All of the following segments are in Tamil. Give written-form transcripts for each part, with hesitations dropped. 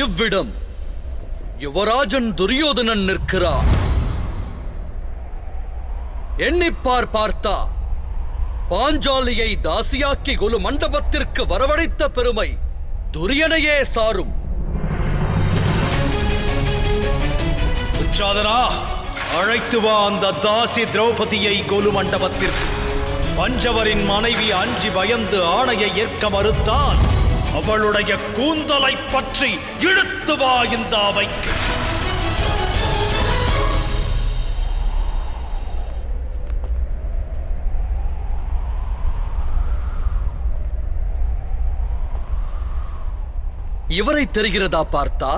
இவ்விடம் யுவராஜன் துரியோதனன் நிற்கிறார். எண்ணிப்பார் பார்த்தா பாஞ்சாலியை தாசியாக்கி கொலு மண்டபத்திற்கு வரவழைத்த பெருமை துரியனையே சாரும். துச்சாதனா, அழைத்து வா அந்த தாசி திரௌபதியை கொலு மண்டபத்திற்கு. பஞ்சவரின் மனைவி அஞ்சி பயந்து ஆணையை ஏற்க மறுத்தால் அவளுடைய கூந்தலை பற்றி இழுத்து வா இந்த அவைக்கு. இவரை தெரிகிறதா பார்த்தா?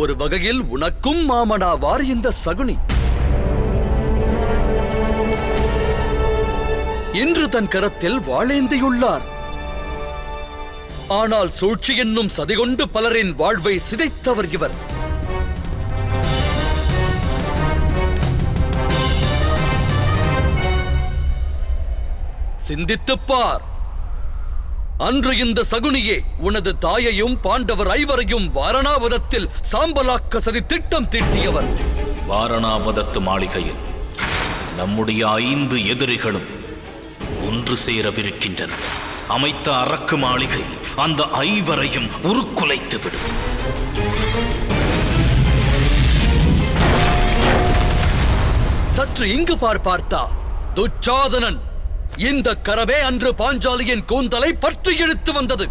ஒரு வகையில் உனக்கும் மாமனாவார் இந்த சகுனி. இன்று தன் கரத்தில் வாளேந்தியுள்ளார். ஆனால் சூழ்ச்சி என்னும் சதிகொண்டு பலரின் வாழ்வை சிதைத்தவர் இவர். சிந்தித்துப்பார். அன்று இந்த சகுனியே உனது தாயையும் பாண்டவர் ஐவரையும் வாரணாவதத்தில் சாம்பலாக்க சதி திட்டம் தீட்டியவர். வாரணாவதத்து மாளிகையில் நம்முடைய 5 எதிரிகளும் ஒன்று சேரவிருக்கின்றனர். அமைத்த அரக்கு மாளிகை அந்த 5வரையும் உருக்குலைத்து விடும். சற்று இங்கு பார்த்தா துச்சாதனன் இந்த கரவே அன்று பாஞ்சாலியின் கூந்தலை பற்றி இழுத்து வந்தது.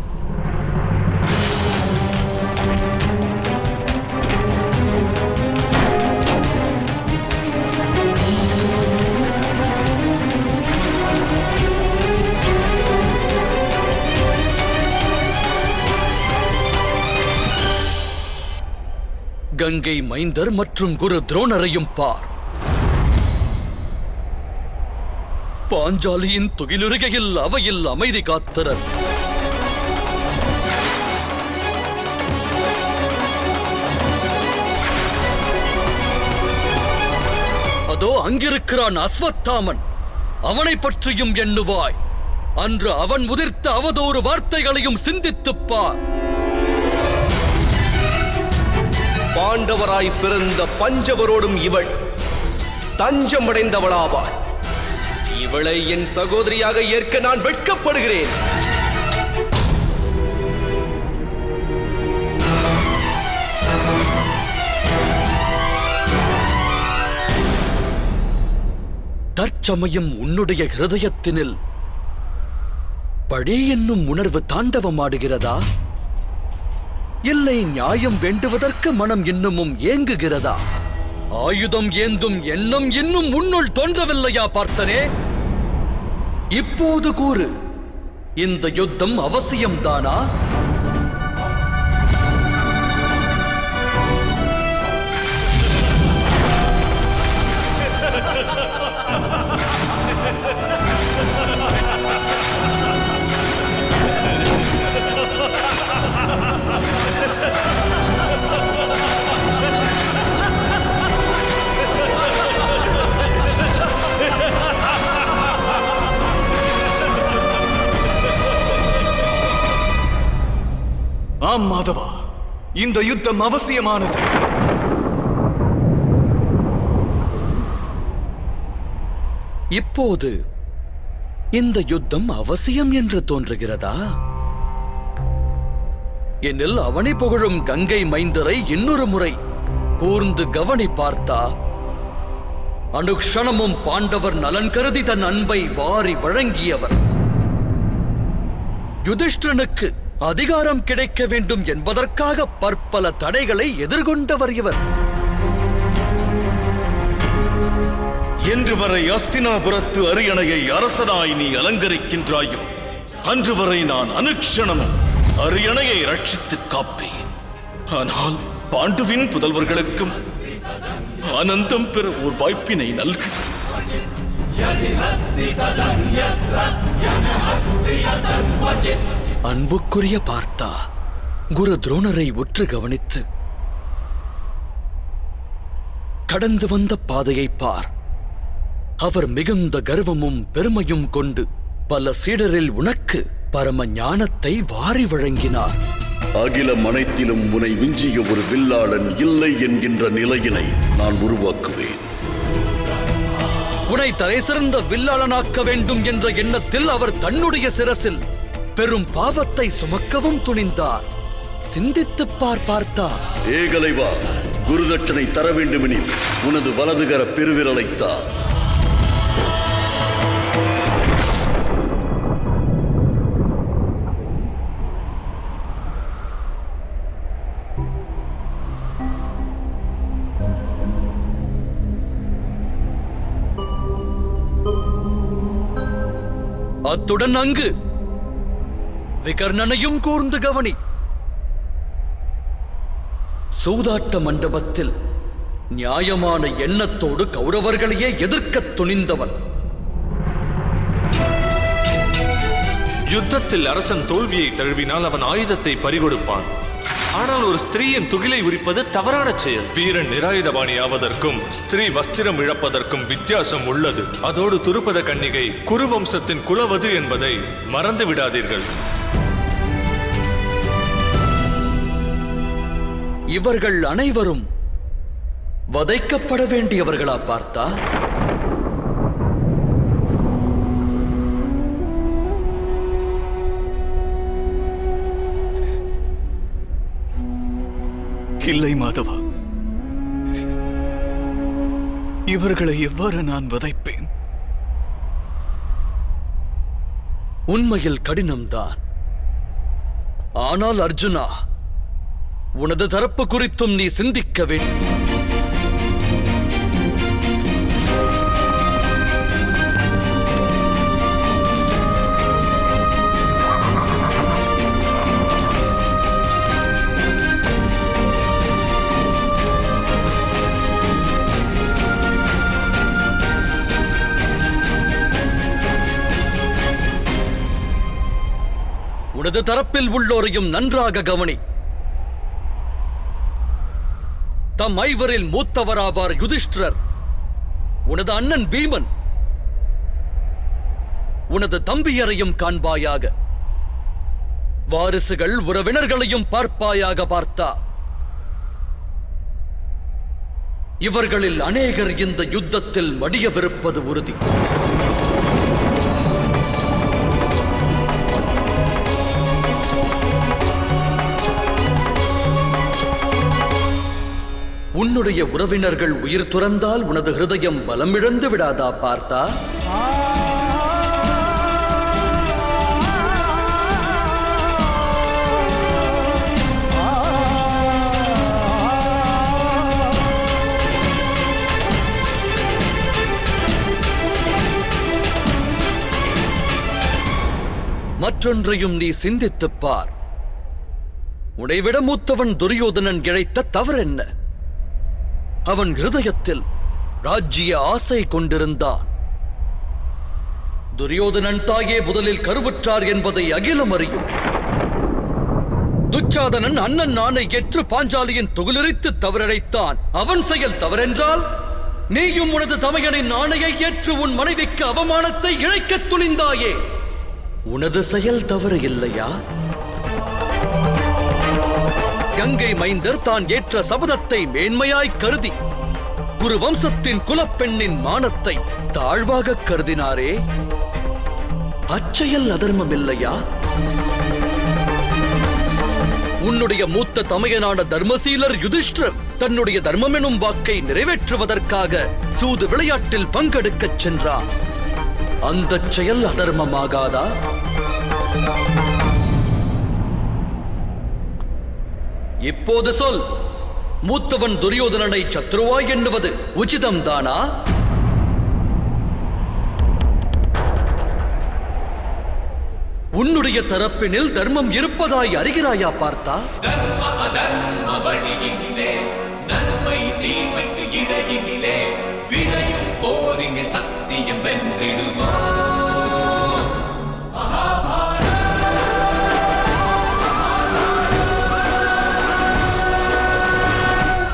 கங்கை மைந்தர் மற்றும் குரு துரோணரையும் பார். பாஞ்சாலியின் துகிலுருகையில் அவையில் அமைதி காத்தனர். அதோ அங்கிருக்கிறான் அஸ்வத்தாமன். அவனை பற்றியும் எண்ணுவாய். அன்று அவன் உதிர்த்த அவதோறு வார்த்தைகளையும் சிந்தித்துப்பார். பாண்டவராய் பிறந்த பஞ்சவரோடும் இவள் தஞ்சமடைந்தவளாவாள். இவளை என் சகோதரியாக ஏற்க நான் வெட்கப்படுகிறேன். தற்சமயம் உன்னுடைய ஹிருதயத்தினில் பழி என்னும் உணர்வு தாண்டவமாடுகிறதா? இல்லை நியாயம் வேண்டுவதற்கு மனம் இன்னமும் ஏங்குகிறதா? ஆயுதம் ஏந்தும் எண்ணம் இன்னும் உன்னுள் தோன்றவில்லையா பார்த்தனே? இப்போது கூறு, இந்த யுத்தம் அவசியம்தானா? ஆம் மாதவா, இந்த யுத்தம் அவசியமானது. இப்போது இந்த யுத்தம் அவசியம் என்று தோன்றுகிறதா? எனில் அவனை புகழும் கங்கை மைந்தரை இன்னொரு முறை கூர்ந்து கவனி பார்த்தா அனுக்ஷணமும் பாண்டவர் நலன் கருதி தன் அன்பை வாரி வழங்கியவர். யுதிஷ்டிரனுக்கு அதிகாரம் கிடைக்க வேண்டும் என்பதற்காக பற்பல தடைகளை எதிர்கொண்டவர் இவர். என்று வரை அஸ்தினாபுரத்து அரியணையை அரசனாய் நீ அலங்கரிக்கின்றாயோ அன்று வரை நான் அனுக்ஷணமும் அரியணையை ரட்சித்து காப்பேன். ஆனால் பாண்டுவின் புதல்வர்களுக்கும் ஆனந்தம் பெற ஒரு வாய்ப்பினை நல்கு. அன்புக்குரிய பார்த்தா, குரு துரோணரை உற்று கவனித்து கடந்து வந்த பாதையை பார். அவர் மிகுந்த கர்வமும் பெருமையும் கொண்டு பல சீடரில் உனக்கு பரம ஞானத்தை வாரி வழங்கினார். அகிலம் அனைத்திலும் உனை விஞ்சிய ஒரு வில்லாளன் இல்லை என்கின்ற நிலையினை நான் உருவாக்குவேன். உன்னை தலை சிறந்த வில்லாளனாக்க வேண்டும் என்ற எண்ணத்தில் அவர் தன்னுடைய சிரசில் பெரும் பாவத்தை சுமக்கவும் துணிந்தார். சிந்தித்துப் பார்த்தா. ஏகலைவா, குருதட்சணை தர வேண்டுமெனில் உனது வலதுகர பெருவிரலைத்தா. அத்துடன் அங்கு விகர்ணனையும் கூர்ந்து கவனி. சூதாட்ட மண்டபத்தில் நியாயமான எண்ணத்தோடு கௌரவர்களையே எதிர்க்கத் துணிந்தவன். யுத்தத்தில் அரசன் தோல்வியை தழுவினால் அவன் ஆயுதத்தை பறிகொடுப்பான். ஆனால் ஒரு ஸ்திரீயின் துகிலை உரிப்பது தவறான செயல். வீரன் நிராயுதபாணி ஆவதற்கும் ஸ்திரீ வஸ்திரம் இழப்பதற்கும் வித்தியாசம் உள்ளது. அதோடு துருபத கன்னிகை குருவம்சத்தின் குலவது என்பதை மறந்து விடாதீர்கள். இவர்கள் அனைவரும் வதைக்கப்பட வேண்டியவர்களா பார்த்தா? இல்லை மாதவா, இவர்களை எவ்வாறு நான் வதைப்பேன்? உண்மையில் கடினம்தான். ஆனால் அர்ஜுனா, உனது தரப்பு குறித்தும் நீ சிந்திக்க வேண்டும். உனது தரப்பில் உள்ளோரையும் நன்றாக கவனி. தம் ஐவரில் மூத்தவராவார் யுதிஷ்டிரர், உனது அண்ணன் பீமன். உனது தம்பியரையும் காண்பாயாக. வாரிசுகள் உறவினர்களையும் பார்ப்பாயாக பார்த்தா. இவர்களில் அநேகர் இந்த யுத்தத்தில் மடியவிருப்பது உறுதி. உன்னுடைய உறவினர்கள் உயிர் துறந்தால் உனது ஹிருதயம் பலமிழந்து விடாதா பார்த்தா? மற்றொன்றையும் நீ சிந்தித்துப் பார். உன்னைவிட மூத்தவன் துரியோதனன் இழைத்த தவறென்ன? அவன் ஹிருதயத்தில் ராஜ்ய ஆசை கொண்டிருந்தான். துரியோதனன் தாயே முதலில் கருவுற்றார் என்பதை அகிலம் அறியும். துச்சாதனன் அண்ணன் நானை ஏற்று பாஞ்சாலியின் துகிலெறித்து தவறிழைத்தான். அவன் செயல் தவறென்றால் நீயும் உனது தமையனின் ஆணையை ஏற்று உன் மனைவிக்கு அவமானத்தை இழைக்கத் துணிந்தாயே. உனது செயல் தவறு இல்லையா? கங்கை மைந்தர் தான் ஏற்ற சபதத்தை மேன்மையாய் கருதி குரு வம்சத்தின் குலப்பெண்ணின் மானத்தை தாழ்வாக கருதினாரே. அச்செயல் அதர்மம் இல்லையா? உன்னுடைய மூத்த தமையனான தர்மசீலர் யுதிஷ்டிரர் தன்னுடைய தர்மம் எனும் வாக்கை நிறைவேற்றுவதற்காக சூது விளையாட்டில் பங்கெடுக்கச் சென்றார். அந்த செயல் அதர்மமாகாதா? இப்போது சொல், மூத்தவன் துரியோதனனை சத்ருவாய் எண்ணுவது உச்சிதம்தானா? உன்னுடைய தரப்பினில் தர்மம் இருப்பதாய் அறிகிறாயா பார்த்தா? தர்ம அதர்ம வழியினிலே, நன்மை தீமைக்கு இடையினிலே, விளையும் போரினில் சத்தியம் வென்றிடுமா?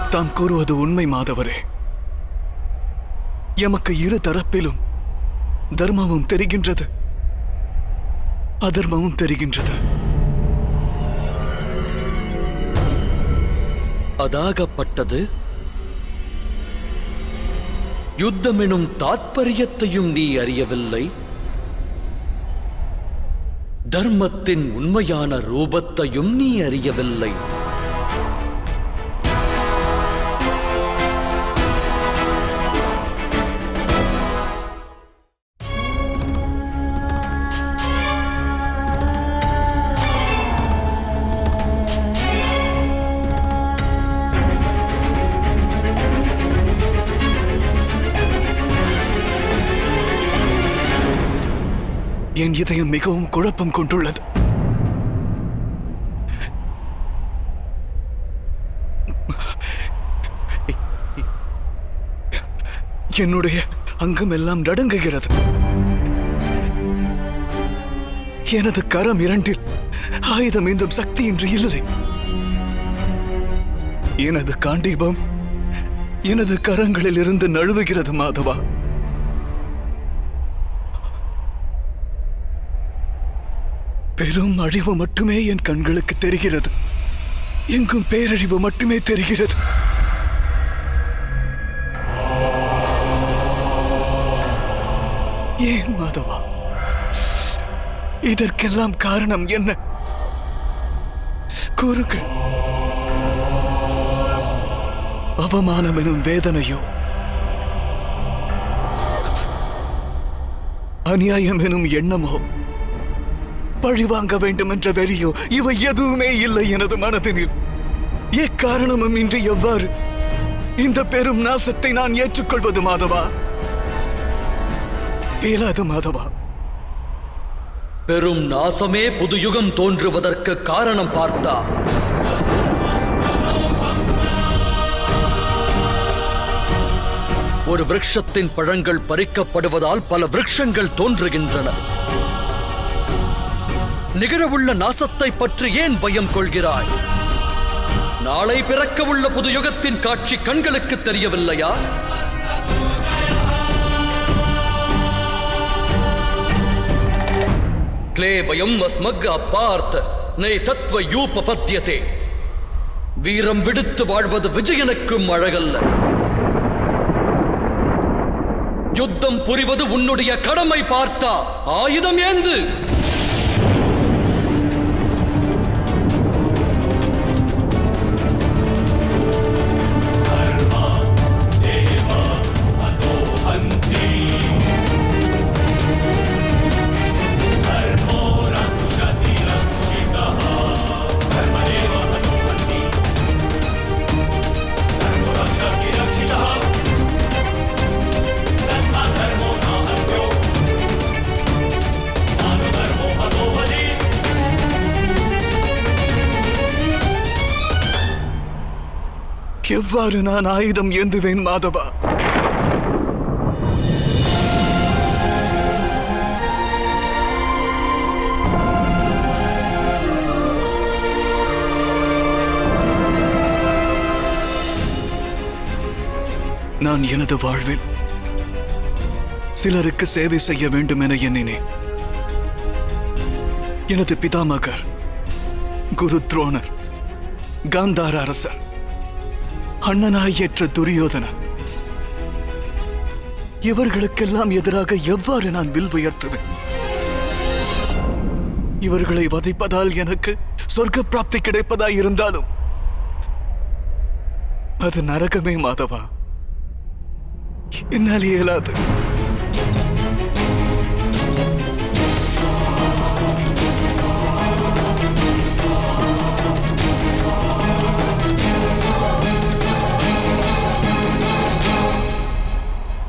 தாம் கூறுவது உண்மை மாதவரே. எமக்கு இரு தரப்பிலும் தர்மமும் தெரிகின்றது, அதர்மமும் தெரிகின்றது. அதாகப்பட்டது யுத்தமெனும் தாத்பரியத்தையும் நீ அறியவில்லை, தர்மத்தின் உண்மையான ரூபத்தையும் நீ அறியவில்லை. என் இதயம் மிகவும் குழப்பம் கொண்டுள்ளது. என்னுடைய அங்கம் எல்லாம் நடுங்குகிறது. எனது கரம் இரண்டில் ஆயுதம் ஏந்தும் சக்தி இன்று இல்லை. எனது காண்டீபம் எனது கரங்களில் இருந்து நழுவுகிறது மாதவா. பெரும் அழிவு மட்டுமே என் கண்களுக்கு தெரிகிறது. எங்கும் பேரழிவு மட்டுமே தெரிகிறது. ஏன் மாதவா? இதற்கெல்லாம் காரணம் என்ன? கூறுகள். அவமானம் எனும் வேதனையோ, அநியாயம் எனும் எண்ணமோ, பழிவாங்க வேண்டும் என்ற வெறியோ, இவை எதுவுமே இல்லை எனது மனதினில். எக்காரணமும் இன்றி எவ்வாறு இந்த பெரும் நாசத்தை நான் ஏற்றுக்கொள்வது மாதவா? இயலாது மாதவா. பெரும் நாசமே புது யுகம் தோன்றுவதற்கு காரணம் பார்த்தா? ஒரு விருட்சத்தின் பழங்கள் பறிக்கப்படுவதால் பல விருட்சங்கள் தோன்றுகின்றன. நிகழவுள்ள நாசத்தை பற்றி ஏன் பயம் கொள்கிறாய்? நாளை பிறக்கவுள்ள புது யுகத்தின் காட்சி கண்களுக்கு தெரியவில்லையா? क्लेबयम् अस्मग् अपार्थ नै तत्व यूपपद्यते. வீரம் விடுத்து வாழ்வது விஜயனுக்கும் அழகல்ல. யுத்தம் புரிவது உன்னுடைய கடமை பார்த்தா. ஆயுதம் ஏந்து. எவ்வாறு நான் ஆயுதம் ஏந்துவேன் மாதவா? நான் எனது வாழ்வில் சிலருக்கு சேவை செய்ய வேண்டும் என எண்ணினேன். எனது பிதாமகர், குரு துரோணர், காந்தார அரசர், அண்ணனாய் ஏற்ற துரியோதனன், இவர்களுக்கெல்லாம் எதிராக எவ்வாறு நான் வில் உயர்த்துவேன்? இவர்களை வதைப்பதால் எனக்கு சொர்க்க பிராப்தி கிடைப்பதாய் இருந்தாலும் அது நரகமே மாதவா. என்னால் இயலாது.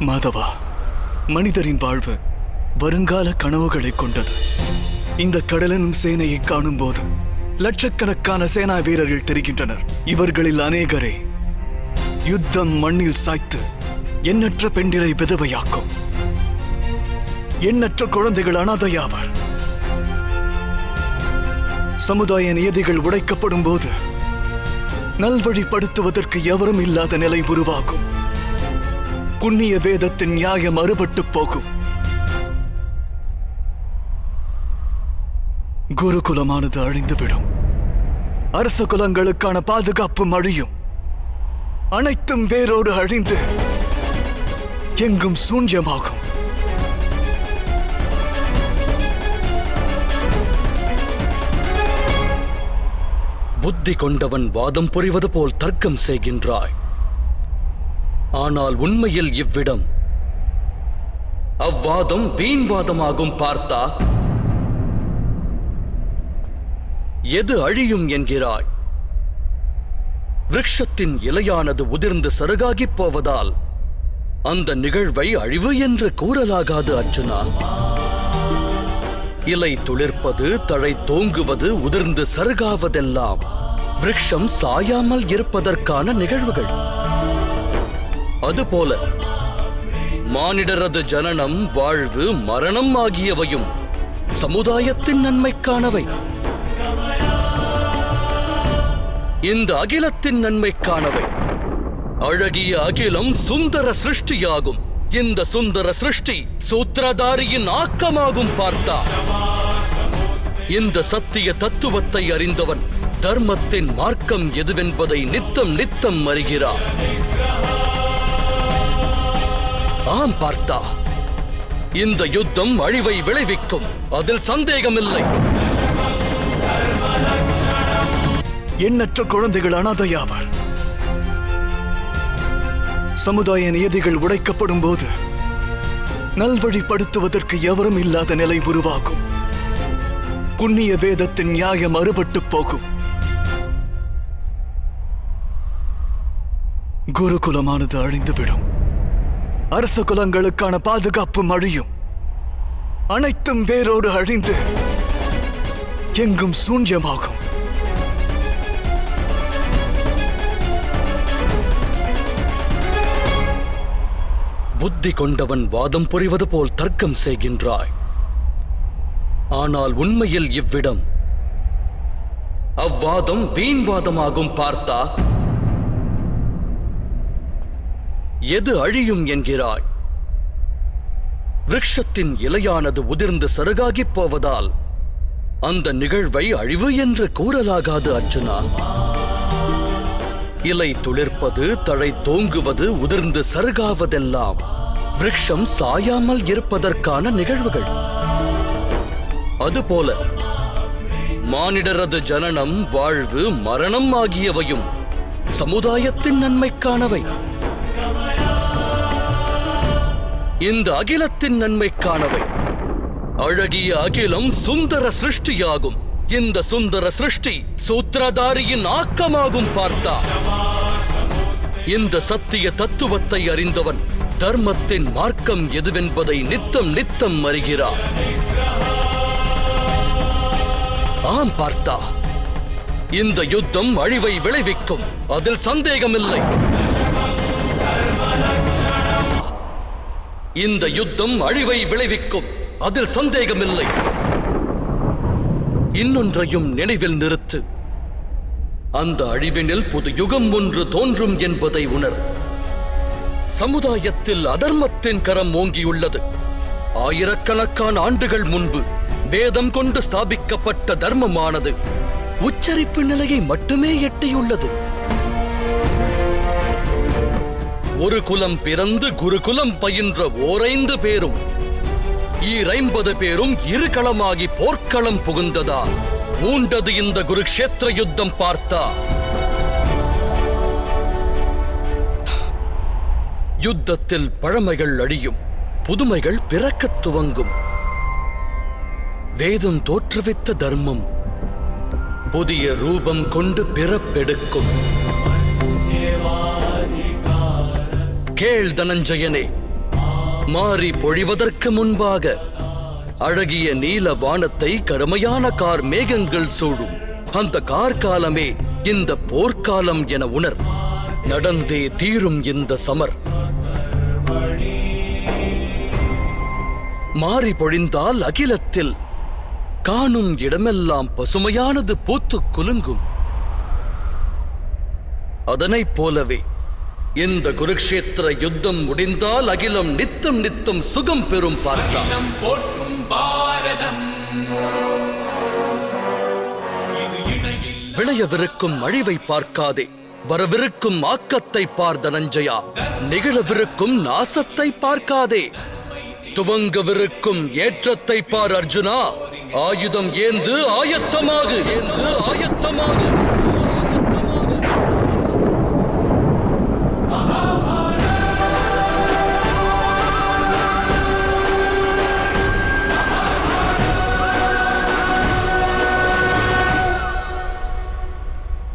மாதவா, மனிதரின் வாழ்வு வருங்கால கனவுகளை கொண்டது. இந்த கடலெனும் சேனையை காணும் போது லட்சக்கணக்கான சேனா வீரர்கள் தெரிகின்றனர். இவர்களில் அநேகரை யுத்தம் மண்ணில் சாய்த்து எண்ணற்ற பெண்டிரை விதவையாக்கும். எண்ணற்ற குழந்தைகள் அனாதையாவர். சமுதாய நியதிகள் உடைக்கப்படும் போது நல்வழிப்படுத்துவதற்கு எவரும் இல்லாத நிலை உருவாகும். புண்ணிய வேதத்தின் நியாயம் அறுபட்டு போகும். குருகுலமானது அழிந்துவிடும். அரச குலங்களுக்கான பாதுகாப்பும் அழியும். அனைத்தும் வேரோடு அழிந்து எங்கும் சூன்யமாகும். புத்தி கொண்டவன் வாதம் புரிவது போல் தர்க்கம் செய்கின்றாய். ஆனால் உண்மையில் இவ்விடம் அவ்வாதம் வீண்வாதமாகும். பார்த்தா எது அழியும் என்கிறாய்? விருட்சத்தின் இலையானது உதிர்ந்து சருகாகிப் போவதால் அந்த நிகழ்வை அழிவு என்று கூறலாகாது அர்ஜுனா. இலை துளிர்ப்பது, தழை தோங்குவது, உதிர்ந்து சருகாவதெல்லாம் விருட்சம் சாயாமல் இருப்பதற்கான நிகழ்வுகள். அதுபோல மானிடரது ஜனனம், வாழ்வு, மரணம் ஆகியவையும் சமுதாயத்தின் நன்மைக்கானவை. இந்த அகிலத்தின் நன்மைக்கானவை. அழகிய அகிலம் சுந்தர சிருஷ்டியாகும். இந்த சுந்தர சிருஷ்டி சூத்திரதாரியின் ஆக்கமாகும். பார்த்தா இந்த சத்திய தத்துவத்தை அறிந்தவன் தர்மத்தின் மார்க்கம் எதுவென்பதை நித்தம் நித்தம் அறிகிறான். ஆம் பார்த்தா, இந்த யுத்தம் அழிவை விளைவிக்கும், அதில் சந்தேகமில்லை. எண்ணற்ற குழந்தைகள் அனாதையாவர். சமுதாய நியதிகள் உடைக்கப்படும் போது நல்வழிப்படுத்துவதற்கு எவரும் இல்லாத நிலை உருவாகும். புண்ணிய வேதத்தின் நியாயம் அறுபட்டு போகும். குருகுலமானது அழிந்துவிடும். அரச குலங்களுக்கான பாதுகாப்பு அழியும். அனைத்தும் வேரோடு அழிந்து எங்கும் சூன்யமாகும். புத்தி கொண்டவன் வாதம் புரிவது போல் தர்க்கம் செய்கின்றாய். ஆனால் உண்மையில் இவ்விடம் அவ்வாதம் வீண்வாதமாகும். பார்த்தா எது அழியும் என்கிறாய்? விருட்சத்தின் இலையானது உதிர்ந்து சருகாகிப் போவதால் அந்த நிகழ்வை அழிவு என்று கூறலாகாது அர்ஜுனா. இலை துளிர்ப்பது, தழை தோங்குவது, உதிர்ந்து சருகாவதெல்லாம் விருட்சம் சாயாமல் இருப்பதற்கான நிகழ்வுகள். அதுபோல மானிடரது ஜனனம், வாழ்வு, மரணம் ஆகியவையும் சமுதாயத்தின் நன்மைக்கானவை. இந்த அகிலத்தின் நன்மைக்கானவை. அழகிய அகிலம் சுந்தர சிருஷ்டியாகும். இந்த சுந்தர சிருஷ்டி சூத்திரதாரியின் ஆக்கமாகும். பார்த்தா இந்த சத்திய தத்துவத்தை அறிந்தவன் தர்மத்தின் மார்க்கம் எதுவென்பதை நித்தம் நித்தம் அறிகிறான். ஆம் பார்த்தா, இந்த யுத்தம் அழிவை விளைவிக்கும், அதில் சந்தேகமில்லை. இந்த யுத்தம் அழிவை விளைவிக்கும், அதில் சந்தேகமில்லை. இன்னொன்றையும் நினைவில் நிறுத்து. அந்த அழிவினில் புது யுகம் ஒன்று தோன்றும் என்பதை உணர். சமுதாயத்தில் அதர்மத்தின் கரம் ஓங்கியுள்ளது. ஆயிரக்கணக்கான ஆண்டுகள் முன்பு வேதம் கொண்டு ஸ்தாபிக்கப்பட்ட தர்மமானது உச்சரிப்பு நிலையை மட்டுமே எட்டியுள்ளது. ஒரு குலம் பிறந்து குருகுலம் பயின்ற ஓரைந்து பேரும் 50 பேரும் இருகளமாகி போர்க்களம் புகுந்ததால் ஊண்டது இந்த குருக்ஷேத்திர யுத்தம். பார்த்தா யுத்தத்தில் பழமைகள் அழியும், புதுமைகள் பிறக்கத் துவங்கும். வேதம் தோற்றுவித்த தர்மம் புதிய ரூபம் கொண்டு பிறப்பெடுக்கும். கேள் தனஞ்சயனே, மாறி பொழிவதற்கு முன்பாக அழகிய நீல வானத்தை கருமையான கார் மேகங்கள் சூழும். அந்த கார்காலமே இந்த போர்க்காலம் என உணர். நடந்தே தீரும் இந்த சமர். மாறி பொழிந்தால் அகிலத்தில் காணும் இடமெல்லாம் பசுமையானது பூத்துக் குலுங்கும். அதனைப் போலவே இந்த குருக்ஷேத்திர யுத்தம் முடிந்தால் அகிலம் நித்தம் நித்தம் சுகம் பெறும். பார்த்தா போற்றும் பாரதம் விளையவிருக்கும் அழிவை பார்க்காதே, வரவிருக்கும் ஆக்கத்தை பார் தனஞ்சயா, நிகழவிருக்கும் நாசத்தை பார்க்காதே. துவங்கவிருக்கும் ஏற்றத்தை பார் அர்ஜுனா, ஆயுதம் ஏந்து ஆயத்தமாகு.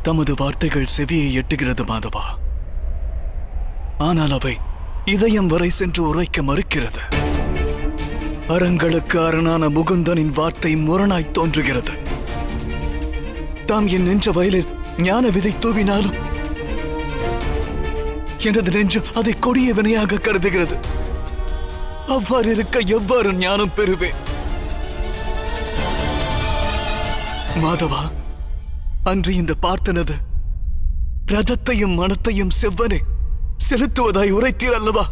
தமது வார்த்தைகள் செவியை எட்டுகிறது மாதவா. ஆனால் அவை இதயம் வரை சென்று உரைக்க மறுக்கிறது. அறங்களுக்கு அரணான முகுந்தனின் வார்த்தை முரணாய் தோன்றுகிறது. தாம் என் நெஞ்ச வயலில் ஞான விதை தூவினாலும் எனது நெஞ்சு அதை கொடிய வினையாக கருதுகிறது. அவ்வாறு இருக்க எவ்வாறு ஞானம் பெறுவேன்? மாதவா, அன்று இந்த பார்த்தனது ரதத்தையும் மனத்தையும் செவ்வனே செலுத்துவதாய் உரைத்தீர் அல்லவா?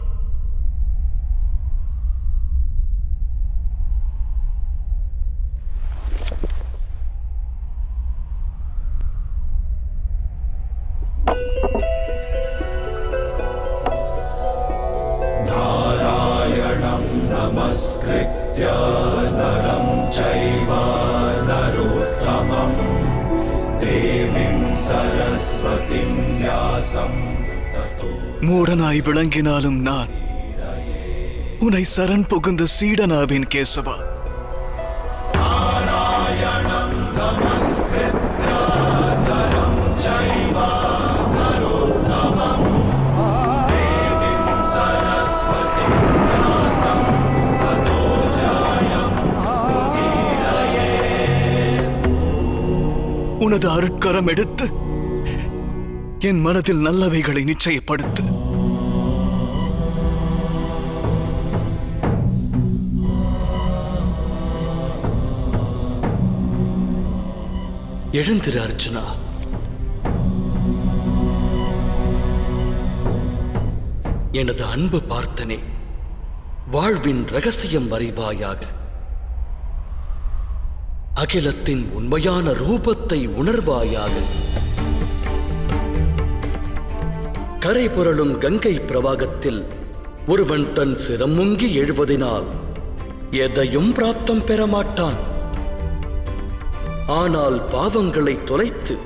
நாராயணம் நமஸ்கிருத்ய நரம் சைவ நரோத்தமம் தேவீம் சரஸ்வதிம் வியாசம் ததோ. மூடனாய் விளங்கினாலும் நான் உன்னை சரண் புகுந்த சீடனாவேன் கேசவா. நாராயணம் நமஸ்கிருத்ய நரம் சைவ நரோத்தமம் தேவீம் சரஸ்வதிம் வியாசம் ததோ ஜாயம் உதீரயே. உனது அருட்கரம் எடுத்து என் மனதில் நல்லவைகளை நிச்சயப்படுத்து. எழுந்திரு அர்ஜுனா. எனது அன்பு பார்த்தனே, வாழ்வின் ரகசியம் அறிவாயாக. அகிலத்தின் உண்மையான ரூபத்தை உணர்வாயாக. கரை புரளும் கங்கை பிரவாகத்தில் ஒருவன் தன் சிரம் முங்கி எழுவதினால் எதையும் பிராப்தம் பெறமாட்டான். ஆனால் பாவங்களை தொலைத்து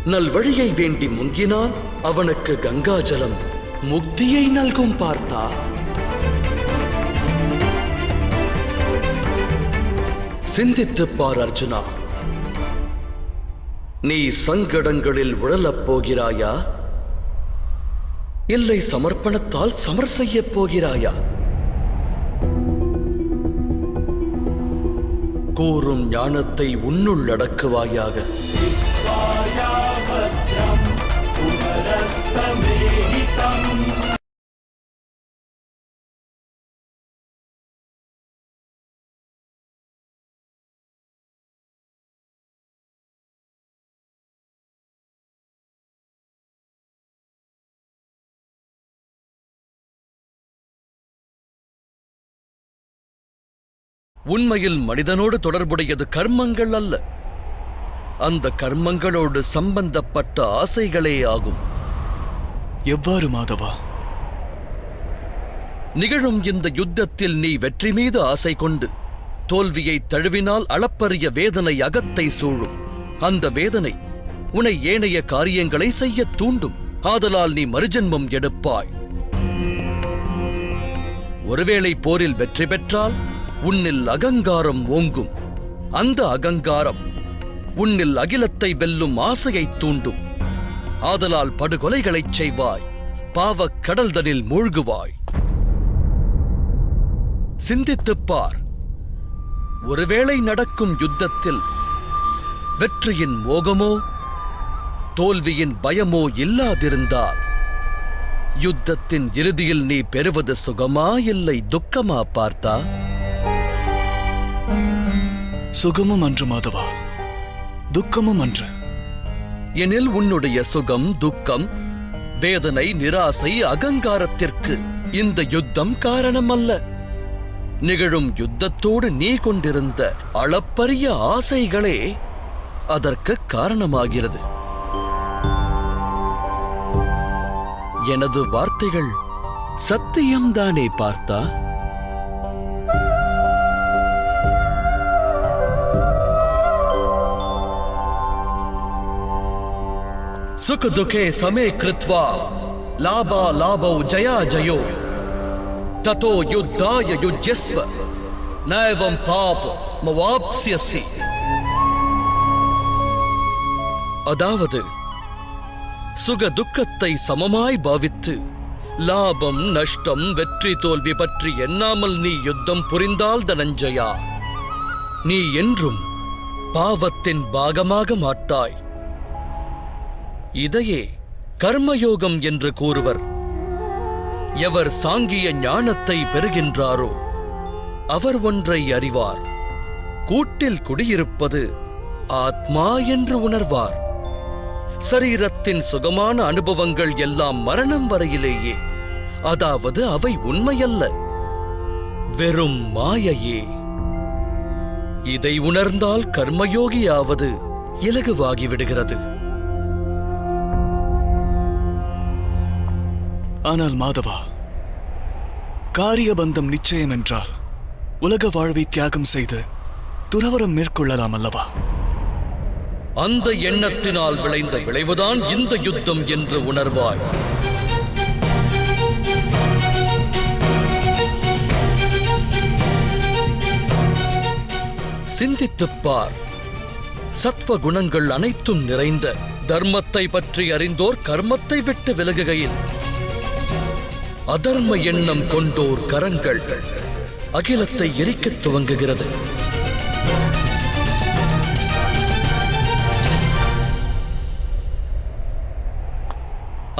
நல்வழியை வேண்டி முங்கினால் அவனுக்கு கங்காஜலம் முக்தியை நல்கும். பார்த்தா, சிந்தித்துப் பார் அர்ஜுனா. நீ சங்கடங்களில் உழலப் போகிறாயா, இல்லை சமர்ப்பணத்தால் சமர் செய்யப் போகிறாயா? கூறும் ஞானத்தை உன்னுள் அடக்குவாயாக. உண்மையில் மனிதனோடு தொடர்புடையது கர்மங்கள் அல்ல, அந்த கர்மங்களோடு சம்பந்தப்பட்ட ஆசைகளே ஆகும். எவ்வாறு மாதவா? நிகழும் இந்த யுத்தத்தில் நீ வெற்றி மீது ஆசை கொண்டு தோல்வியை தழுவினால் அளப்பரிய வேதனை அகத்தை சூழும். அந்த வேதனை உன்னை ஏனைய காரியங்களை செய்ய தூண்டும். ஆதலால் நீ மறுஜன்மம் எடுப்பாய். ஒருவேளை போரில் வெற்றி பெற்றால் உன்னில் அகங்காரம் ஓங்கும். அந்த அகங்காரம் உன்னில் அகிலத்தை வெல்லும் ஆசையை தூண்டும். ஆதலால் படுகொலைகளைச் செய்வாய், பாவக் கடல்தனில் மூழ்குவாய். சிந்தித்துப் பார். ஒருவேளை நடக்கும் யுத்தத்தில் வெற்றியின் மோகமோ தோல்வியின் பயமோ இல்லாதிருந்தால் யுத்தத்தின் இறுதியில் நீ பெறுவது சுகமா இல்லை துக்கமா? பார்த்தா, சுகமும் அன்று மாதவா, துக்கமும் அன்று. எனில் உன்னுடைய சுகம், துக்கம், வேதனை, நிராசை, அகங்காரத்திற்கு இந்த யுத்தம் காரணம் அல்ல. நிகழும் யுத்தத்தோடு நீ கொண்டிருந்த அளப்பரிய ஆசைகளே அதற்கு காரணமாகிறது. எனது வார்த்தைகள் சத்தியம்தானே பார்த்தா? सुख दुखे समे कृत्वा लाभा लाभौ जया जयो ततो युद्धाय युज्यस्व नैवं पाप मवाप्स्यसि. அதாவது சுக துக்கத்தை சமமாய் பாவித்து லாபம் நஷ்டம் வெற்றி தோல்வி பற்றி எண்ணாமல் நீ யுத்தம் புரிந்தால் தனஞ்சயா, நீ என்றும் பாவத்தின் பாகமாக மாட்டாய். இதையே கர்மயோகம் என்று கூறுவர். எவர் சாங்கிய ஞானத்தை பெறுகின்றாரோ அவர் ஒன்றை அறிவார். கூட்டில் குடியிருப்பது ஆத்மா என்று உணர்வார். சரீரத்தின் சுகமான அனுபவங்கள் எல்லாம் மரணம் வரையிலேயே, அதாவது அவை உண்மையல்ல, வெறும் மாயையே. இதை உணர்ந்தால் கர்மயோகியாவது இலகுவாகிவிடுகிறது. ஆனால் மாதவா, காரியபந்தம் நிச்சயம் என்றால் உலக வாழ்வை தியாகம் செய்து துறவரம் மேற்கொள்ளலாம் அல்லவா? அந்த எண்ணத்தினால் விளைந்த விளைவுதான் இந்த யுத்தம் என்று உணர்வாய். சிந்தித்துப் பார். சத்வ குணங்கள் அனைத்தும் நிறைந்த தர்மத்தை பற்றி அறிந்தோர் கர்மத்தை விட்டு விலகுகையில், அதர்ம எண்ணம் கொண்டோர் கரங்கள் அகிலத்தை எரிக்கத் துவங்குகிறது.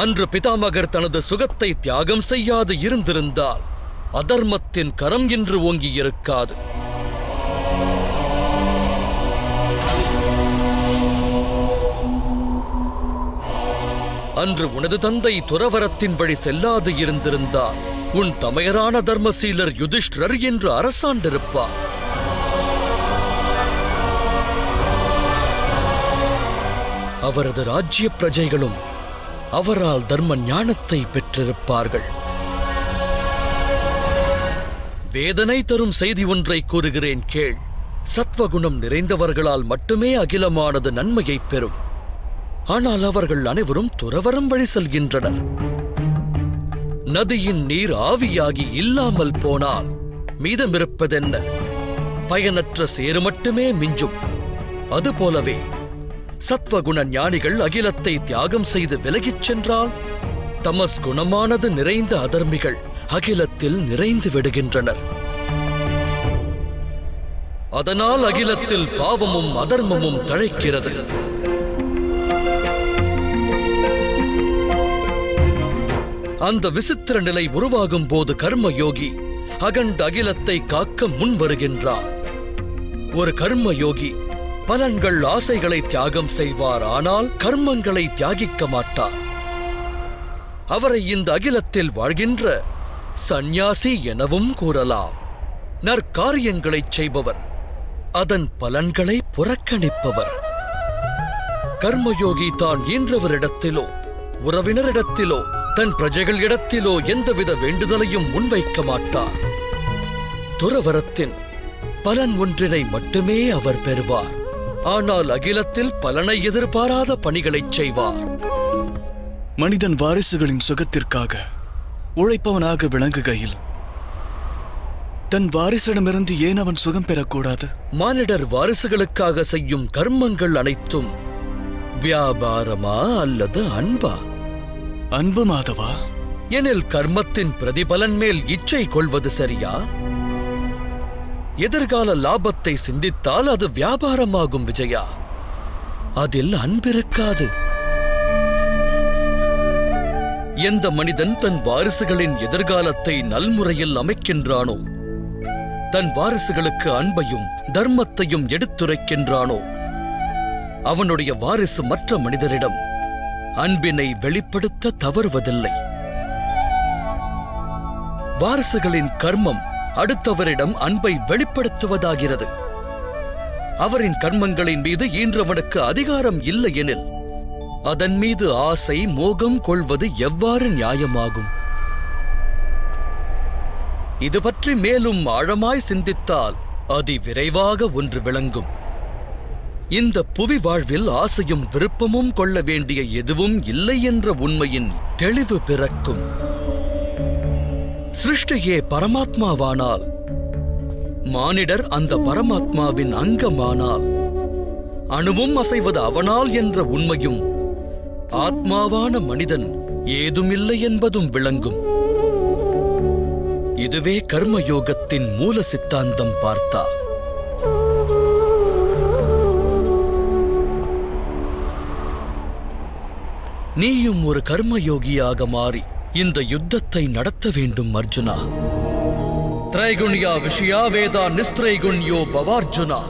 அன்று பிதாமகர் தனது சுகத்தை தியாகம் செய்யாது இருந்திருந்தால் அதர்மத்தின் கரம் இன்று ஓங்கியிருக்காது. அன்று உனது தந்தை துறவரத்தின் வழி செல்லாது இருந்திருந்தால் உன் தமையரான தர்மசீலர் யுதிஷ்டர் என்று அரசாண்டிருப்பார். அவரது ராஜ்ய பிரஜைகளும் அவரால் தர்ம ஞானத்தை பெற்றிருப்பார்கள். வேதனை தரும் செய்தி ஒன்றை கூறுகிறேன் கேள். சத்வகுணம் நிறைந்தவர்களால் மட்டுமே அகிலமானது நன்மையை பெறும். ஆனால் அவர்கள் அனைவரும் துறவரம் வழி செல்கின்றனர். நதியின் நீர் ஆவியாகி இல்லாமல் போனால் மீதமிருப்பதென்ன? பயனற்ற சேறு மட்டுமே மிஞ்சும். அதுபோலவே சத்வகுண ஞானிகள் அகிலத்தை தியாகம் செய்து விலகிச் சென்றால் தமஸ் குணமானது நிறைந்த அதர்மிகள் அகிலத்தில் நிறைந்து விடுகின்றனர். அதனால் அகிலத்தில் பாவமும் அதர்மமும் தழைக்கிறது. அந்த விசித்திர நிலை உருவாகும் போது கர்மயோகி அகண்ட அகிலத்தை காக்க முன் வருகின்றார். ஒரு கர்மயோகி பலன்கள் ஆசைகளை தியாகம் செய்வார், ஆனால் கர்மங்களை தியாகிக்க மாட்டார். அவரை இந்த அகிலத்தில் வாழ்கின்ற சந்நியாசி எனவும் கூறலாம். நற்காரியங்களைச் செய்பவர், அதன் பலன்களை புறக்கணிப்பவர். கர்மயோகி தான் ஈன்றவரிடத்திலோ உறவினரிடத்திலோ தன் பிரஜைகள் இடத்திலோ எந்தவித வேண்டுதலையும் முன்வைக்க மாட்டார். துறவரத்தின் பலன் ஒன்றினை மட்டுமே அவர் பெறுவார். ஆனால் அகிலத்தில் பலனை எதிர்பாராத பணிகளைச் செய்வார். மனிதன் வாரிசுகளின் சுகத்திற்காக உழைப்பவனாக விளங்குகையில் தன் வாரிசிடமிருந்து ஏன் அவன் சுகம் பெறக்கூடாது? மானிடர் வாரிசுகளுக்காக செய்யும் கர்மங்கள் அனைத்தும் வியாபாரமா அல்லது அன்பா? அன்பு மாதவா. எனில் கர்மத்தின் பிரதிபலன் மேல் இச்சை கொள்வது சரியா? எதிர்கால லாபத்தை சிந்தித்தால் அது வியாபாரமாகும் விஜயா. அதில் அன்பிருக்காது. எந்த மனிதன் தன் வாரிசுகளின் எதிர்காலத்தை நல்முறையில் அமைக்கின்றானோ, தன் வாரிசுகளுக்கு அன்பையும் தர்மத்தையும் எடுத்துரைக்கின்றானோ, அவனுடைய வாரிசு மற்ற மனிதரிடம் அன்பினை வெளிப்படுத்த தவறுவதில்லை. வாரிசுகளின் கர்மம் அடுத்தவரிடம் அன்பை வெளிப்படுத்துவதாகிறது. அவரின் கர்மங்களின் மீது ஈன்றவனுக்கு அதிகாரம் இல்லை எனில் அதன் மீது ஆசை மோகம் கொள்வது எவ்வாறு நியாயமாகும்? இது பற்றி மேலும் ஆழமாய் சிந்தித்தால் அதிவிரைவாக ஒன்று விளங்கும். இந்த புவி வாழ்வில் ஆசையும் விருப்பமும் கொள்ள வேண்டிய எதுவும் இல்லை என்ற உண்மையின் தெளிவு பிறக்கும். சிருஷ்டியே பரமாத்மாவானால், மானிடர் அந்த பரமாத்மாவின் அங்கமானால், அணுவும் அசைவது அவனால் என்ற உண்மையும், ஆத்மாவான மனிதன் ஏதுமில்லை என்பதும் விளங்கும். இதுவே கர்மயோகத்தின் மூல சித்தாந்தம் பார்த்தா. நீயும் ஒரு கர்மயோகியாக மாறி இந்த யுத்தத்தை நடத்த வேண்டும் அர்ஜுனா. திரைகுண்யா விஷயா வேதா நிஸ்திரைகுண்யோ பவார்ஜுனா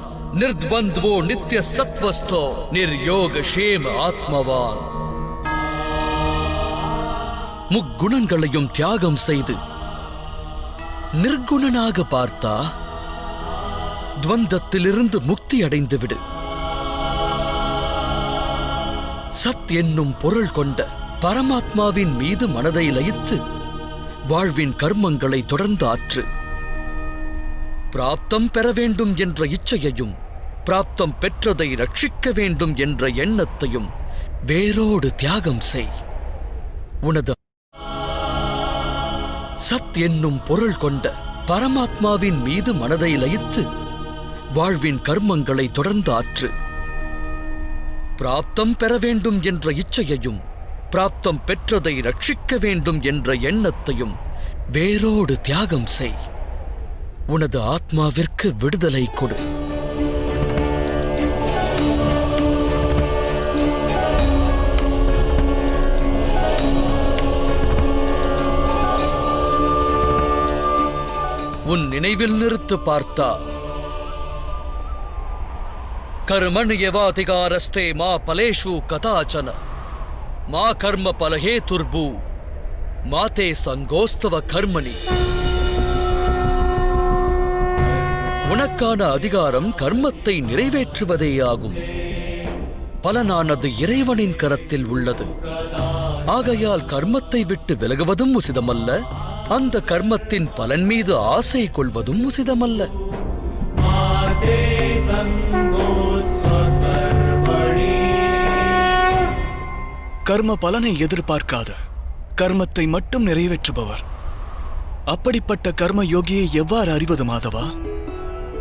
நிர்த்வந்த்வோ நித்ய சத்வஸ்தோ நிர்யோக ஷேம ஆத்மவான். முக்குணங்களையும் தியாகம் செய்து நிர்குணனாக பார்த்தா துவந்தத்திலிருந்து முக்தி அடைந்து விடு. சத் என்னும் பொருள் கொண்ட பரமாத்மாவின் மீது மனதை லயித்து வாழ்வின் கர்மங்களை தொடர்ந்து ஆற்று. பிராப்தம் பெற வேண்டும் என்ற இச்சையையும் பிராப்தம் பெற்றதை ரட்சிக்க வேண்டும் என்ற எண்ணத்தையும் வேரோடு தியாகம் செய். உனது சத் என்னும் பொருள் கொண்ட பரமாத்மாவின் மீது மனதை லயித்து வாழ்வின் கர்மங்களை தொடர்ந்து ஆற்று. பிராப்தம் பெற வேண்டும் என்ற இச்சையையும் பிராப்தம் பெற்றதை ரட்சிக்க வேண்டும் என்ற எண்ணத்தையும் வேரோடு தியாகம் செய். உனது ஆத்மாவிற்கு விடுதலை கொடு. உன் நினைவில் நிறுத்து பார்த்தா. கர்மண்யவாதிகாரஸ்தே மா பலேஷு கதாச்சன மா கர்ம பலஹேதுர்பூ மாதே சங்கோஸ்தவ கர்மணி. உனக்கான அதிகாரம் கர்மத்தை நிறைவேற்றுவதேயாகும். பலனானது இறைவனின் கரத்தில் உள்ளது. ஆகையால் கர்மத்தை விட்டு விலகுவதும் உசிதமல்ல, அந்த கர்மத்தின் பலன் மீது ஆசை கொள்வதும் உசிதமல்ல. கர்ம பலனை எதிர்பார்க்காத கர்மத்தை மட்டும் நிறைவேற்றுபவர். அப்படிப்பட்ட கர்ம யோகியை எவ்வாறு அறிவது மாதவா?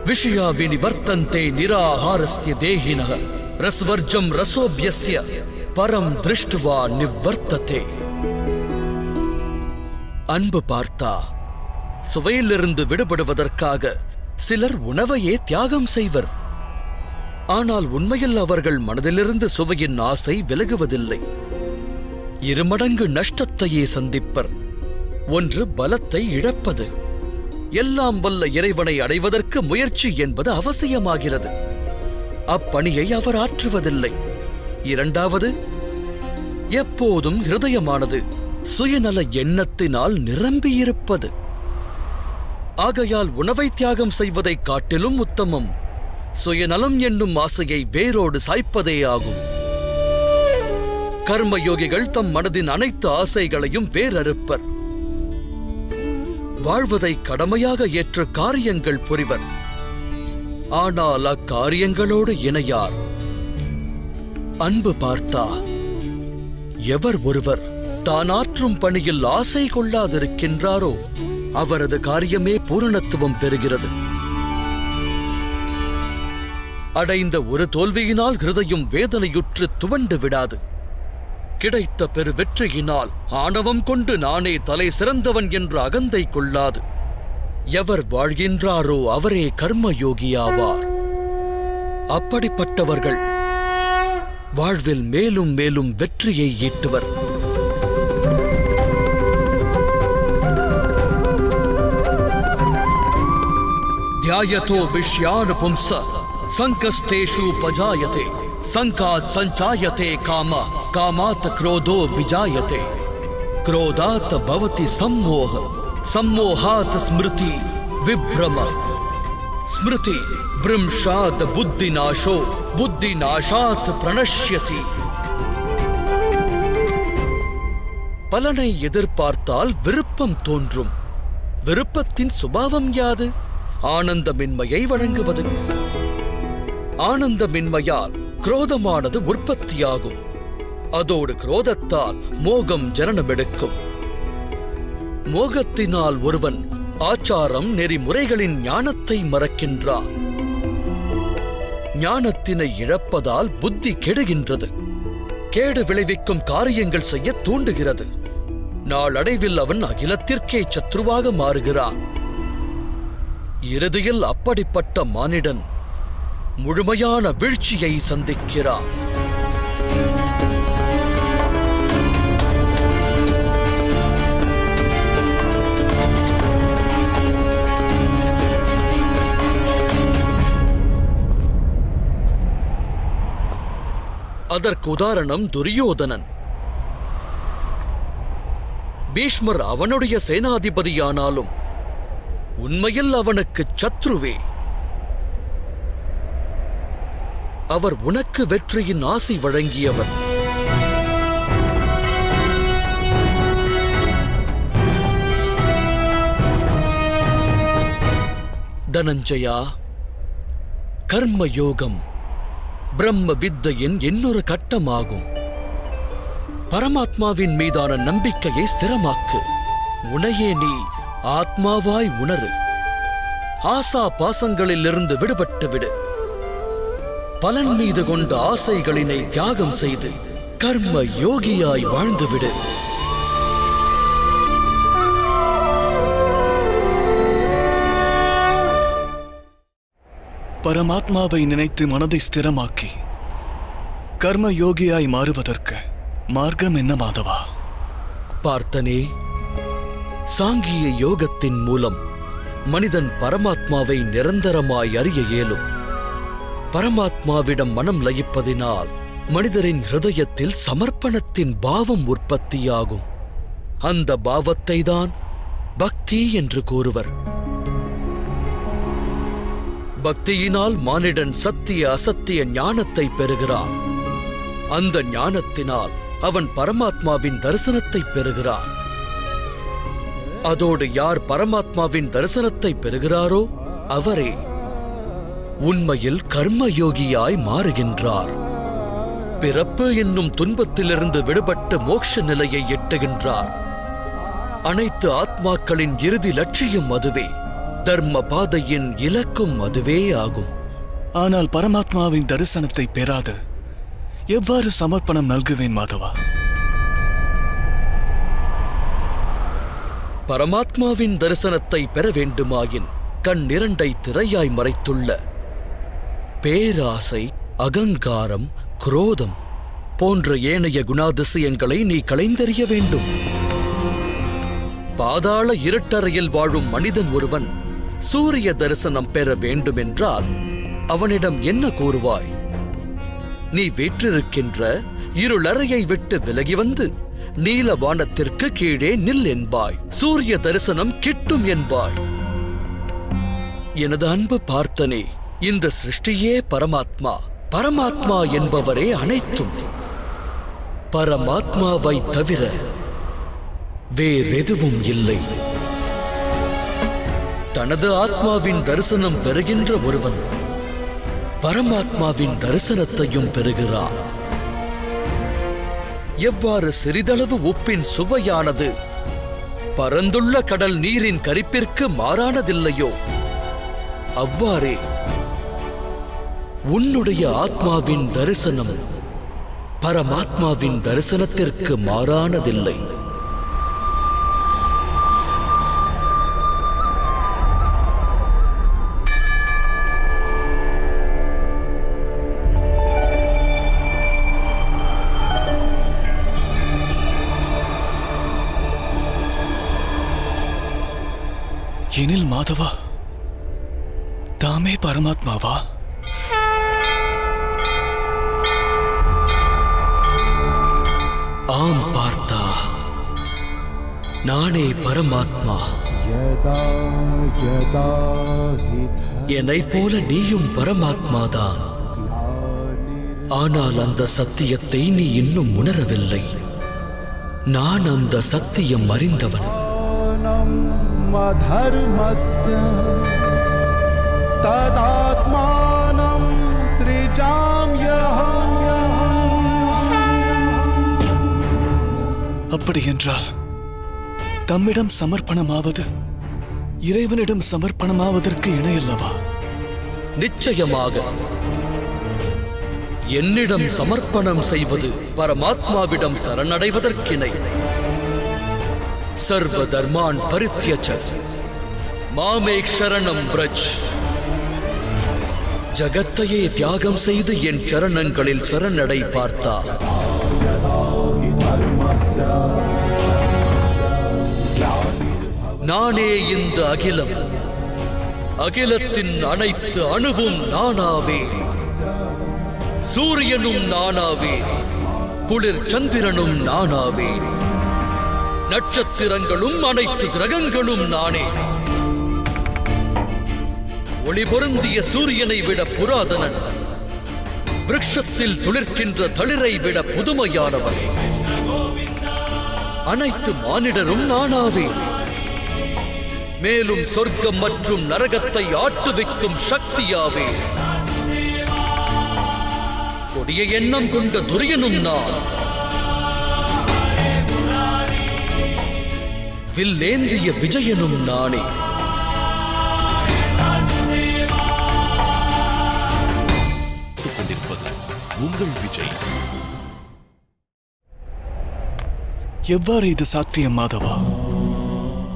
விஷயா வினிவர்த்தந்தே நிராஹாரஸ்ய தேஹினஹ ரஸ்வர்ஜம் ரசோப்யஸ்ய பரம் திருஷ்டுவா நிவர்த்ததே. அன்பு பார்த்தா, சுவையிலிருந்து விடுபடுவதற்காக சிலர் உணவையே தியாகம் செய்வர். ஆனால் உண்மையில் அவர்கள் மனதிலிருந்து சுவையின் ஆசை விலகுவதில்லை. இருமடங்கு நஷ்டத்தையே சந்திப்பர். ஒன்று பலத்தை இழப்பது. எல்லாம் வல்ல இறைவனை அடைவதற்கு முயற்சி என்பது அவசியமாகிறது. அப்பணியை அவர் ஆற்றுவதில்லை. இரண்டாவது, எப்போதும் ஹிருதயமானது சுயநல எண்ணத்தினால் நிரம்பியிருப்பது. ஆகையால் உணவை தியாகம் செய்வதை காட்டிலும் உத்தமம் சுயநலம் என்னும் ஆசையை வேரோடு சாய்ப்பதே ஆகும். கர்மயோகிகள் தம் மனதின் அனைத்து ஆசைகளையும் வேரறுப்பர். வாழ்வதை கடமையாக ஏற்ற காரியங்கள் புரிவர். ஆனால் அக்காரியங்களோடு இணையார். அன்பு பார்த்தா, எவர் ஒருவர் தான் ஆற்றும் பணியில் ஆசை கொள்ளாதிருக்கின்றாரோ அவரது காரியமே பூரணத்துவம் பெறுகிறது. அடைந்த ஒரு தோல்வியினால் ஹிருதயம் வேதனையுற்று துவண்டு விடாது. கிடைத்த பெரு வெற்றியினால் ஆணவம் கொண்டு நானே தலை சிறந்தவன் என்று அகந்தை கொள்ளாது. எவர் வாழ்கின்றாரோ அவரே கர்மயோகியாவார். அப்படிப்பட்டவர்கள் வாழ்வில் மேலும் மேலும் வெற்றியை ஈட்டுவர். ध्यायतो विषयानुपुंस संकस्तेषु पजायते संकात् संचायते काम कामात् क्रोधो विजायते क्रोधात् भवति सम्मोह सम्मोहात् स्मृति विभ्रम स्मृति भ्रंशात् बुद्धिनाशो बुद्धिनाशात् प्रणश्यति. பலனை எதிர்பார்த்தால் விருப்பம் தோன்றும். விருப்பத்தின் சுபாவம் யாது? ஆனந்தமின்மையை வழங்குவது. ஆனந்தமின்மையால் குரோதமானது உற்பத்தியாகும். அதோடு குரோதத்தால் மோகம் ஜனனமெடுக்கும். மோகத்தினால் ஒருவன் ஆச்சாரம் நெறிமுறைகளின் ஞானத்தை மறக்கின்றான். ஞானத்தினை இழப்பதால் புத்தி கெடுகின்றது. கேடு விளைவிக்கும் காரியங்கள் செய்ய தூண்டுகிறது. நாளடைவில் அவன் அகிலத்திற்கே சத்ருவாக மாறுகிறான். இறுதியில் அப்படிப்பட்ட மானிடன் முழுமையான வீழ்ச்சியை சந்திக்கிறான். அதற்கு உதாரணம் துரியோதனன். பீஷ்மர் அவனுடைய சேனாதிபதியானாலும் உண்மையில் அவனுக்கு சத்ருவே. அவர் உனக்கு வெற்றியின் ஆசை வழங்கியவர். தனஞ்சயா, கர்ம யோகம் பிரம்ம வித்தையின் இன்னொரு கட்டமாகும். பரமாத்மாவின் மீதான நம்பிக்கையை ஸ்திரமாக்கு. உனையே நீ ஆத்மாவாய் உணரு. ஆசா பாசங்களிலிருந்து விடுபட்டு விடு. பலன் மீது கொண்ட ஆசைகளினை தியாகம் செய்து கர்ம யோகியாய் வாழ்ந்துவிடு. பரமாத்மாவை நினைத்து மனதை ஸ்திரமாக்கி கர்ம யோகியாய் மாறுவதற்கு மார்க்கம் என்ன மாதவா? பார்த்தனே, சாங்கிய யோகத்தின் மூலம் மனிதன் பரமாத்மாவை நிரந்தரமாய் அறிய இயலும். பரமாத்மாவிடம் மனம் லயிப்பதினால் மனிதரின் ஹிருதயத்தில் சமர்ப்பணத்தின் பாவம் உற்பத்தியாகும். அந்த பாவத்தை தான் பக்தி என்று கூறுவர். பக்தியினால் மானிடன் சத்திய அசத்திய ஞானத்தை பெறுகிறான். அந்த ஞானத்தினால் அவன் பரமாத்மாவின் தரிசனத்தை பெறுகிறான். அதோடு யார் பரமாத்மாவின் தரிசனத்தை பெறுகிறாரோ அவரே உண்மையில் கர்மயோகியாய் மாறுகின்றார். பிறப்பு என்னும் துன்பத்திலிருந்து விடுபட்டு மோட்ச நிலையை எட்டுகின்றார். அனைத்து ஆத்மாக்களின் இறுதி லட்சியம் அதுவே. தர்ம பாதையின் இலக்கும் அதுவே ஆகும். ஆனால் பரமாத்மாவின் தரிசனத்தை பெறாது எவ்வாறு சமர்ப்பணம் நல்குவேன் மாதவா? பரமாத்மாவின் தரிசனத்தை பெற வேண்டுமாயின் கண் இரண்டை திரையாய் மறைத்துள்ள பேராசை, அகங்காரம், குரோதம் போன்ற ஏனைய குணாதிசயங்களை நீ களைந்தெறிய வேண்டும். பாதாள இருட்டறையில் வாழும் மனிதன் ஒருவன் சூரிய தரிசனம் பெற வேண்டுமென்றால் அவனிடம் என்ன கூறுவாய்? நீ வீற்றிருக்கின்ற இருளறையை விட்டு விலகி வந்து நீல வானத்திற்கு கீழே நில் என்பாய். சூரிய தரிசனம் கிட்டும் என்பாய். எனது அன்பு பார்த்தனே, இந்த சிருஷ்டியே பரமாத்மா. பரமாத்மா என்பவரே அனைத்தும். பரமாத்மாவை தவிர வேறெதுவும் இல்லை. தனது ஆத்மாவின் தரிசனம் பெறுகின்ற ஒருவன் பரமாத்மாவின் தரிசனத்தையும் பெறுகிறான். எவ்வாறு சிறிதளவு உப்பின் சுவையானது பரந்துள்ள கடல் நீரின் கரிப்பிற்கு மாறானதில்லையோ அவ்வாறே உன்னுடைய ஆத்மாவின் தரிசனம் பரமாத்மாவின் தரிசனத்திற்கு மாறானதில்லை. எனில் மாதவா தாமே பரமாத்மாவா? ஆம் பார்த்தா, நானே பரமாத்மா. என்னைப் போல நீயும் பரமாத்மாதான். ஆனால் அந்த சத்தியத்தை நீ இன்னும் உணரவில்லை. நான் அந்த சத்தியம் அறிந்தவன். அதர்மஸ்ய ததாத்மானம் ஸ்ரீஜாம்யஹம். அப்படி என்றால் தம்மிடம் சமர்ப்பணமாவது இறைவனிடம் சமர்ப்பணமாவதற்கு இணையல்லவா? நிச்சயமாக என்னிடம் சமர்ப்பணம் செய்வது பரமாத்மாவிடம் சரணடைவதற்கிணை. சர்வ தர்மான் பரித்யஜ மாமேக் சரணம் வ்ரஜ். ஜகத்தையே தியாகம் செய்து என் சரணங்களில் சரணடை பார்த்தா. நானே இந்த அகிலம், அகிலத்தின் அனைத்து அணுவும் நானாவே. சூரியனும் நானாவே, குளிர் சந்திரனும் நானாவே, நட்சத்திரங்களும் அனைத்து கிரகங்களும் நானே. ஒளி பொருந்திய சூரியனை விட புராதனன், விருட்சத்தில் துளிர்க்கின்ற தளிரை விட புதுமையானவன். அனைத்து மானிடரும் நானாவே. மேலும் சொர்க்கம் மற்றும் நரகத்தை ஆட்டுவிக்கும் சக்தியாவே. கொடிய எண்ணம் கொண்ட துரியனும் நான். வில்லேந்திய விஜயனும் நானே. உங்கள் விஜய். எவ்வாறு இது சாத்தியம் மாதவா?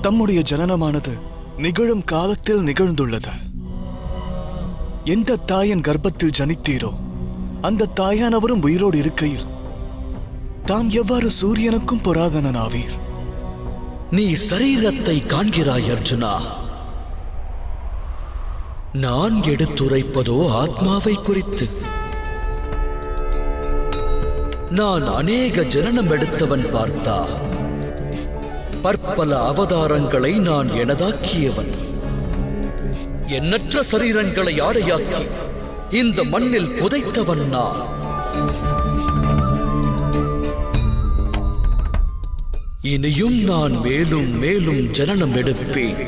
தம்முடைய ஜனனமானது நிகழும் காலத்தில் நிகழ்ந்துள்ளது. எந்த தாயின் கர்ப்பத்தில் ஜனித்தீரோ அந்த தாயானவரும் உயிரோடு இருக்கையில் தாம் எவ்வாறு சூரியனுக்கும் புராதனனாவீர்? நீ சரீரத்தை காண்கிறாய் அர்ஜுனா. நான் எடுத்துரைப்பதோ ஆத்மாவை குறித்து. நான் அநேக ஜனனம் எடுத்தவன் பார்த்தா. பற்பல அவதாரங்களை நான் எனதாக்கியவன். எண்ணற்ற சரீரங்களை ஆடையாக்கி இந்த மண்ணில் புதைத்தவன் நான். இனியும் நான் மேலும் மேலும் ஜனனம் எடுப்பேன்.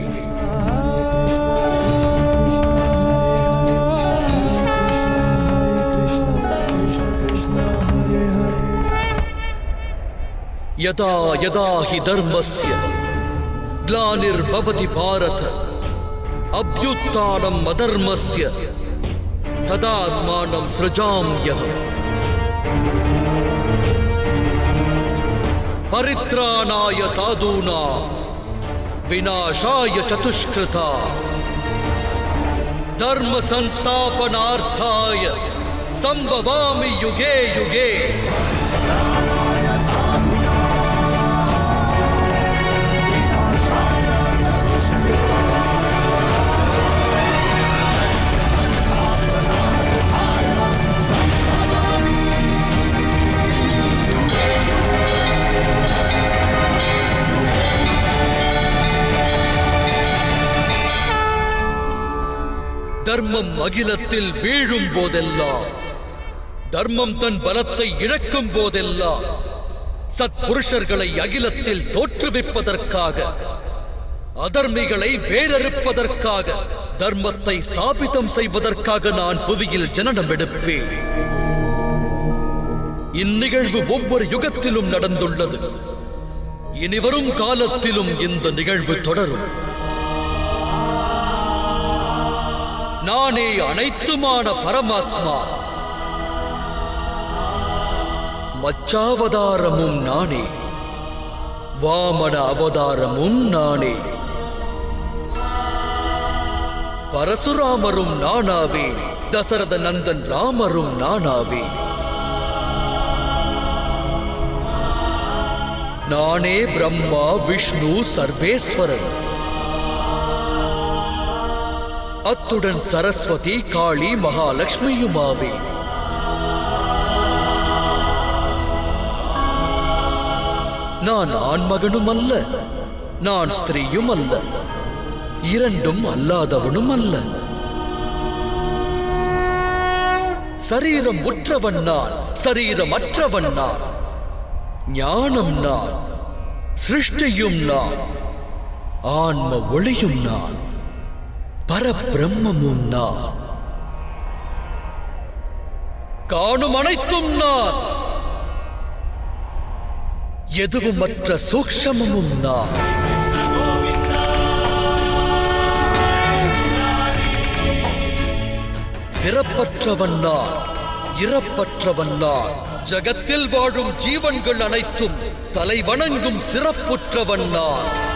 யதா யதா ஹி தர்மஸ்ய க்லானிர்பவதி பாரத அப்யுத்தானம் அதர்மஸ்ய ததாத்மானம் ஸ்ருஜாம்யஹம். பரித்ராணாய சாதூனாம் விநாசாய சதுஷ்கிருதா தர்ம சம்ஸ்தாபனார்த்தாய சம்பவாமி யுகே யுகே. தர்மம் அகிலத்தில் வீழும் போதெல்லாம், தர்மம் தன் பலத்தை இழக்கும் போதெல்லாம், சத்புருஷர்களை அகிலத்தில் தோற்றுவிப்பதற்காக, அதர்மிகளை வேறறுப்பதற்காக, தர்மத்தை ஸ்தாபிதம் செய்வதற்காக நான் புவியில் ஜனனம் எடுப்பேன். இந்நிகழ்வு ஒவ்வொரு யுகத்திலும் நடந்துள்ளது. இனிவரும் காலத்திலும் இந்த நிகழ்வு தொடரும். நானே அனைத்துமான பரமாத்மா. மச்சாவதாரமும் நானே, வாமன அவதாரமும் நானே, பரசுராமரும் நானாவே, தசரத நந்தன் ராமரும் நானாவே. நானே பிரம்மா விஷ்ணு சர்வேஸ்வரன். அத்துடன் சரஸ்வதி காளி மகாலட்சுமியுமாவே. நான் ஆண்மகனும் அல்ல, நான் ஸ்திரீயும் அல்ல, இரண்டும் அல்லாதவனும் அல்ல. சரீரம் உற்றவன் நான், சரீரம் அற்றவன் நான். ஞானம் நான், சிருஷ்டியும் நான், ஆன்ம ஒளியும் நான், பரபிரம்மமும் நான், காணும் அனைத்தும் நான், எதுவுமற்ற சூக்ஷமமும் நான். பிறப்பற்றவன் நான், இறப்பற்றவன் நான், ஜகத்தில் வாழும் ஜீவன்கள் அனைத்தும் தலை வணங்கும் சிறப்புற்றவன் நான்.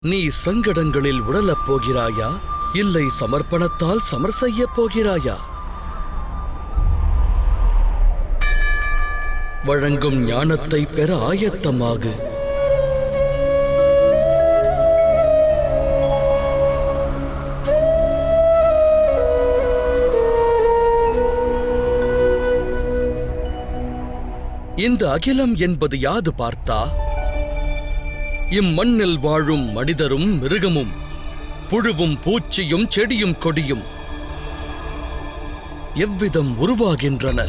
நீ சங்கடங்களில் உடலப் போகிறாயா, இல்லை சமர்ப்பணத்தால் சமர் செய்யப் போகிறாயா? வழங்கும் ஞானத்தை பெற ஆயத்தமாகு. இந்த அகிலம் என்பது யாது பார்த்தா? இம்மண்ணில் வாழும் மனிதரும் மிருகமும், புழுவும் பூச்சியும் செடியும் கொடியும் எவ்விதம் உருவாகின்றன?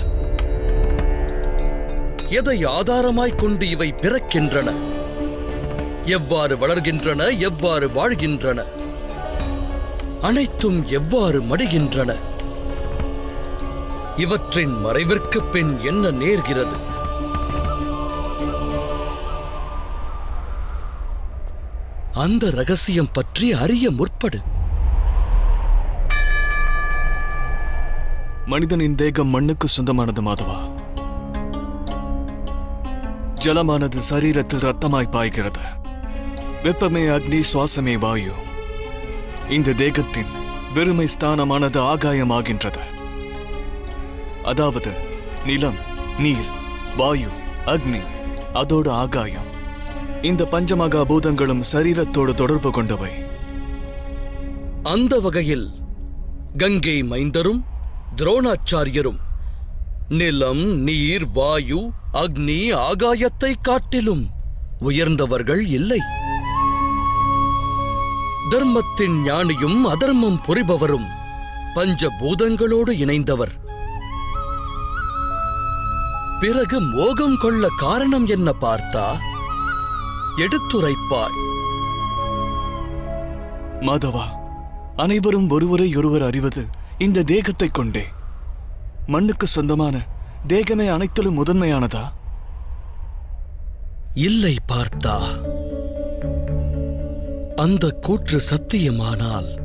எதை ஆதாரமாய்க் கொண்டு இவை பிறக்கின்றன? எவ்வாறு வளர்கின்றன? எவ்வாறு வாழ்கின்றன? அனைத்தும் எவ்வாறு மடிகின்றன? இவற்றின் மறைவிற்குப் பின் என்ன நேர்கிறது? அந்த ரகசியம் பற்றி அறிய முற்படு. மனிதனின் தேகம் மண்ணுக்கு சொந்தமானது மாதவா. ஜலமானது சரீரத்தில் ரத்தமாய் பாய்கிறது. வெப்பமே அக்னி, சுவாசமே வாயு. இந்த தேகத்தின் வெறுமை ஸ்தானமானது ஆகாயமாகின்றது. அதாவது நிலம், நீர், வாயு, அக்னி, அதோடு ஆகாயம். இந்த பஞ்சமகா பூதங்களும் சரீரத்தோடு தொடர்பு கொண்டவை. அந்த வகையில் கங்கை மைந்தரும் துரோணாச்சாரியரும் நிலம், நீர், வாயு, அக்னி, ஆகாயத்தை காட்டிலும் உயர்ந்தவர்கள் இல்லை. தர்மத்தின் ஞானியும் அதர்மம் புரிபவரும் பஞ்சபூதங்களோடு இணைந்தவர். பிறகு மோகம் கொள்ள காரணம் என்ன பார்த்தா? எடுத்துரைப்பாய். மாதவா, அனைவரும் ஒருவரை ஒருவர் அறிவது இந்த தேகத்தை கொண்டே. மண்ணுக்கு சொந்தமான தேகமே அனைத்திலும் முதன்மையானதா? இல்லை பார்த்தா. அந்த கூற்று சத்தியமானால்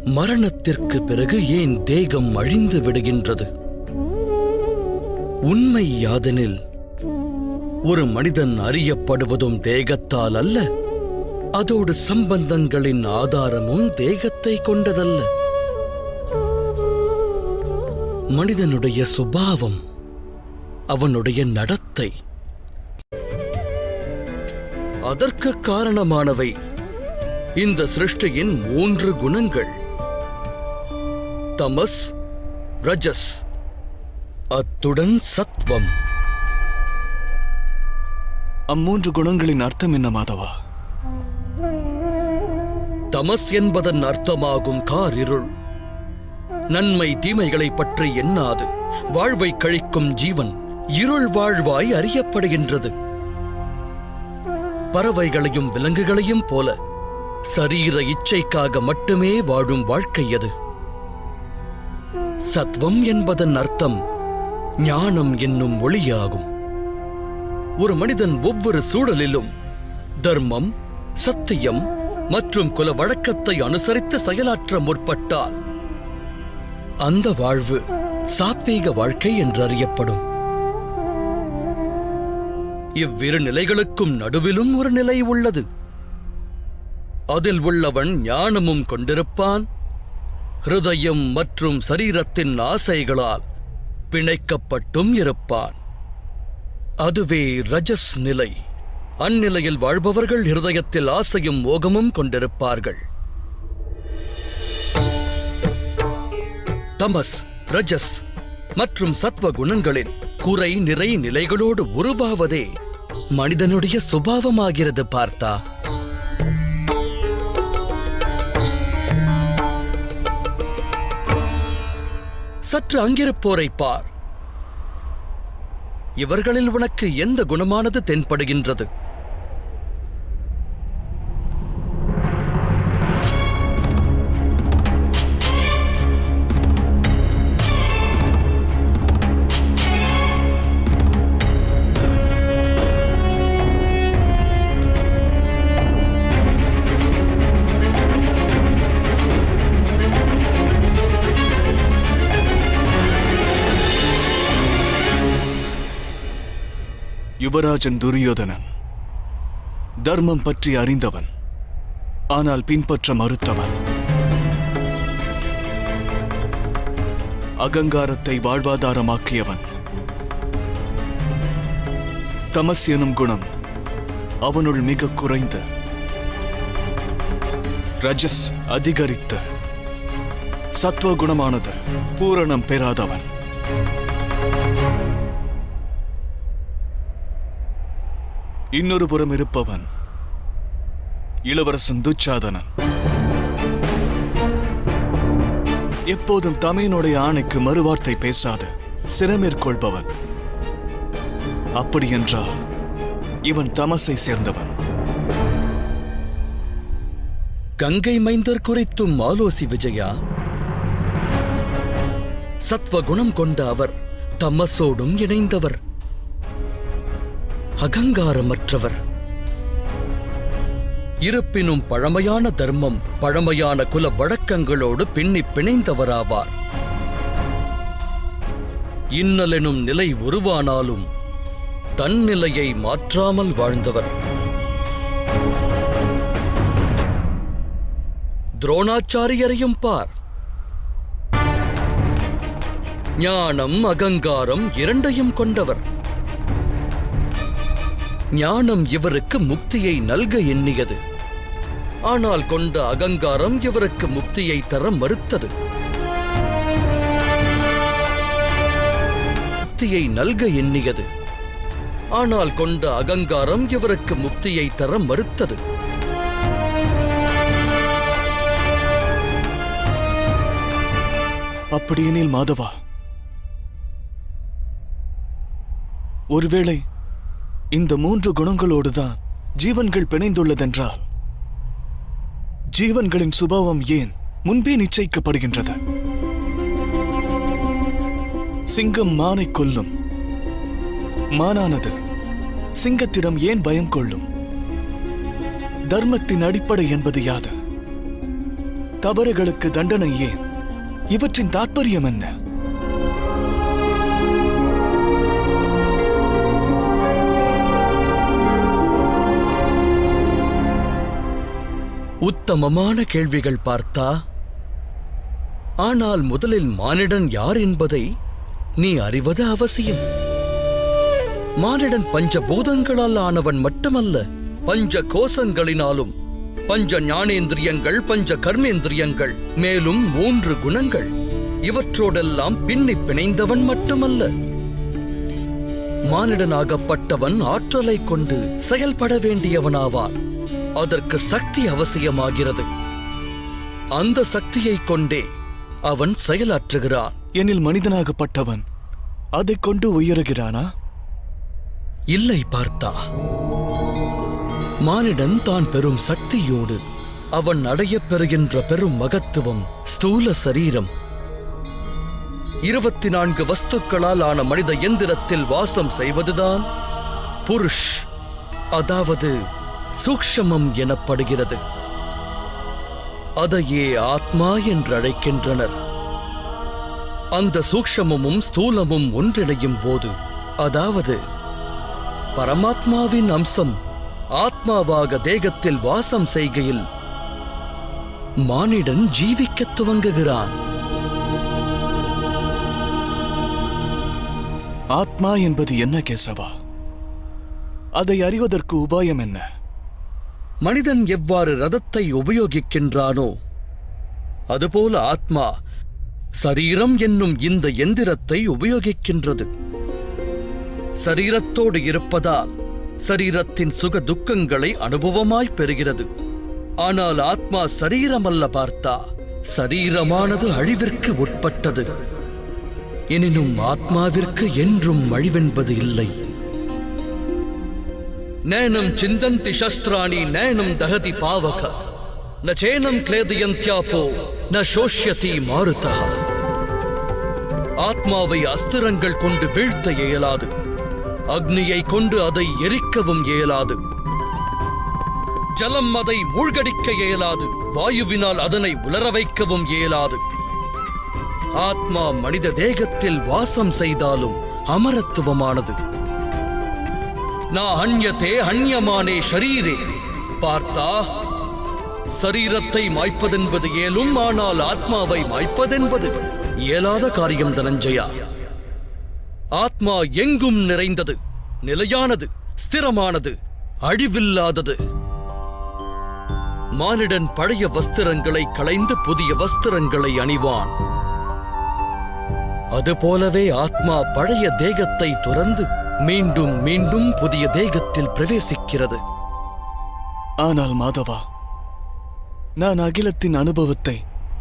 மரணத்திற்கு பிறகு ஏன் தேகம் அழிந்து விடுகின்றது? உண்மை யாதெனில் ஒரு மனிதன் அறியப்படுவதும் தேகத்தால் அல்ல, அதோடு சம்பந்தங்களின் ஆதாரமும் தேகத்தை கொண்டதல்ல. மனிதனுடைய சுபாவம், அவனுடைய நடத்தை, அதற்கு காரணமானவை இந்த சிருஷ்டியின் 3 குணங்கள்: தமஸ், ரஜஸ், அத்துடன் சத்வம். அம்மூன்று குணங்களின் அர்த்தம் என்ன மாதவா? தமஸ் என்பதன் அர்த்தமாகும் காரிருள். நன்மை தீமைகளை பற்றி எண்ணாது வாழ்வை கழிக்கும் ஜீவன் இருள் வாழ்வாய் அறியப்படுகின்றது. பறவைகளையும் விலங்குகளையும் போல சரீர இச்சைக்காக மட்டுமே வாழும் வாழ்க்கை அது. சத்வம் என்பதன் அர்த்தம் ஞானம் என்னும் ஒளியாகும். ஒரு மனிதன் ஒவ்வொரு சூழலிலும் தர்மம், சத்தியம் மற்றும் குல வழக்கத்தை அனுசரித்து செயலாற்ற முற்பட்டால் அந்த வாழ்வு சாத்வீக வாழ்க்கை என்று அறியப்படும். இவ்விரு நிலைகளுக்கும் நடுவிலும் ஒரு நிலை உள்ளது. அதில் உள்ளவன் ஞானமும் கொண்டிருப்பான், ஹிருதயம் மற்றும் சரீரத்தின் ஆசைகளால் பிணைக்கப்பட்டும் இருப்பான். அதுவே ரஜஸ் நிலை. அந்நிலையில் வாழ்பவர்கள் ஹிருதயத்தில் ஆசையும் மோகமும் கொண்டிருப்பார்கள். தமஸ், ரஜஸ் மற்றும் சத்வ குணங்களின் குறை நிறை நிலைகளோடு உருவாவதே மனிதனுடைய சுபாவமாகிறது. பார்த்தா சற்று அங்கிருப்போரை பார். இவர்களில் உனக்கு எந்த குணமானது தென்படுகின்றது? யுவராஜன் துரியோதனன் தர்மம் பற்றி அறிந்தவன், ஆனால் பின்பற்ற மறுத்தவன். அகங்காரத்தை வாழ்வாதாரமாக்கியவன். தமஸ் எனும் குணம் அவனுள் மிக குறைந்த, ரஜஸ் அதிகரித்த, சத்வ குணமானது பூரணம் பெறாதவன். இன்னொரு புறம் இருப்பவன் இளவரசன் துச்சாதனன். எப்போதும் தமையனுடைய ஆணைக்கு மறுவார்த்தை பேசாது சிரமேற்கொள்பவன். அப்படியென்றால் இவன் தமசை சேர்ந்தவன். கங்கை மைந்தர் குறித்தும் ஆலோசி விஜயா. சத்வகுணம் கொண்ட அவர் தமசோடும் இணைந்தவர், அகங்காரமற்றவர். இருப்பினும் பழமையான தர்மம், பழமையான குல வழக்கங்களோடு பின்னி பிணைந்தவராவார். இன்னலெனும் நிலை உருவானாலும் தன் நிலையை மாற்றாமல் வாழ்ந்தவர். துரோணாச்சாரியரையும் பார். ஞானம், அகங்காரம் இரண்டையும் கொண்டவர். ஞானம் இவருக்கு முக்தியை நல்க எண்ணியது, ஆனால் கொண்ட அகங்காரம் இவருக்கு முக்தியை தர மறுத்தது. முக்தியை நல்க எண்ணியது, ஆனால் கொண்ட அகங்காரம் இவருக்கு முக்தியை தர மறுத்தது. அப்படியெனில் மாதவா, ஒருவேளை இந்த 3 குணங்களோடுதான் ஜீவன்கள் பிணைந்துள்ளதென்றால் ஜீவன்களின் சுபாவம் ஏன் முன்பே நிச்சயிக்கப்படுகின்றது? சிங்கம் மானை கொல்லும், மானானது சிங்கத்திடம் ஏன் பயம் கொள்ளும்? தர்மத்தின் அடிப்படை என்பது யாது? தவறுகளுக்கு தண்டனை ஏன்? இவற்றின் தாற்பயம் என்ன? உத்தமமான கேள்விகள் பார்த்தா. ஆனால் முதலில் மானிடன் யார் என்பதை நீ அறிவது அவசியம். மானிடன் பஞ்சபூதங்களால் ஆனவன் மட்டுமல்ல, பஞ்ச கோசங்களினாலும், பஞ்ச ஞானேந்திரியங்கள், பஞ்ச கர்மேந்திரியங்கள், மேலும் 3 குணங்கள், இவற்றோடெல்லாம் பின்னி பிணைந்தவன் மட்டுமல்ல, மானிடனாகப்பட்டவன் ஆற்றலை கொண்டு செயல்பட வேண்டியவனாவான். அதற்கு சக்தி அவசியமாகிறது. அந்த சக்தியை கொண்டே அவன் செயலாற்றுகிறான். எனில் மனிதனாகப்பட்டவன் அதைக் கொண்டு உயருகிறானா? இல்லை பார்த்தா. மானிடன் தான் பெறும் சக்தியோடு அவன் அடையப் பெறுகின்ற பெரும் மகத்துவம் ஸ்தூல சரீரம். 24 வஸ்துக்களால் ஆன மனித எந்திரத்தில் வாசம் செய்வதுதான் புருஷ், அதாவது சூக்ஷ்மம் எனப்படுகிறது. அதையே ஆத்மா என்று அழைக்கின்றனர். அந்த சூக்ஷ்மமும் ஸ்தூலமும் ஒன்றிணையும் போது, அதாவது பரமாத்மாவின் அம்சம் ஆத்மாவாக தேகத்தில் வாசம் செய்கையில் மானிடன் ஜீவிக்கத் துவங்குகிறான். ஆத்மா என்பது என்ன கேசவா? அதை அறிவதற்கு உபாயம் என்ன? மனிதன் எவ்வாறு ரதத்தை உபயோகிக்கின்றானோ அதுபோல ஆத்மா சரீரம் என்னும் இந்த எந்திரத்தை உபயோகிக்கின்றது. சரீரத்தோடு இருப்பதால் சரீரத்தின் சுக துக்கங்களை அனுபவமாய் பெறுகிறது. ஆனால் ஆத்மா சரீரமல்ல பார்த்தா. சரீரமானது அழிவிற்கு உட்பட்டது. எனினும் ஆத்மாவிற்கு என்றும் அழிவென்பது இல்லை. நைனம் சிந்தந்தி சஸ்திராணி நைனம் தகதி பாவக ந சேனம் கிளேதயந்த்யாபோ ந சோஷ்யதி மாருதா. ஆத்மாவை அஸ்திரங்கள் கொண்டு வீழ்த்த இயலாது. அக்னியை கொண்டு அதை எரிக்கவும் இயலாது. ஜலம் அதை மூழ்கடிக்க இயலாது. வாயுவினால் அதனை உலர வைக்கவும் இயலாது. ஆத்மா மனித தேகத்தில் வாசம் செய்தாலும் அமரத்துவமானது. நா அன்யதே அன்யமானே ஷரீரே. பார்த்தா, சரீரத்தை மாய்ப்பதென்பது இயலும், ஆனால் ஆத்மாவை மாய்ப்பதென்பது இயலாத காரியம் தனஞ்சயா. ஆத்மா எங்கும் நிறைந்தது, நிலையானது, ஸ்திரமானது, அழிவில்லாதது. மானிடன் பழைய வஸ்திரங்களை களைந்து புதிய வஸ்திரங்களை அணிவான். அதுபோலவே ஆத்மா பழைய தேகத்தை துறந்து மீண்டும் மீண்டும் புதிய தேகத்தில் பிரவேசிக்கிறது. ஆனால் மாதவா, நான் அகிலத்தின் அனுபவத்தை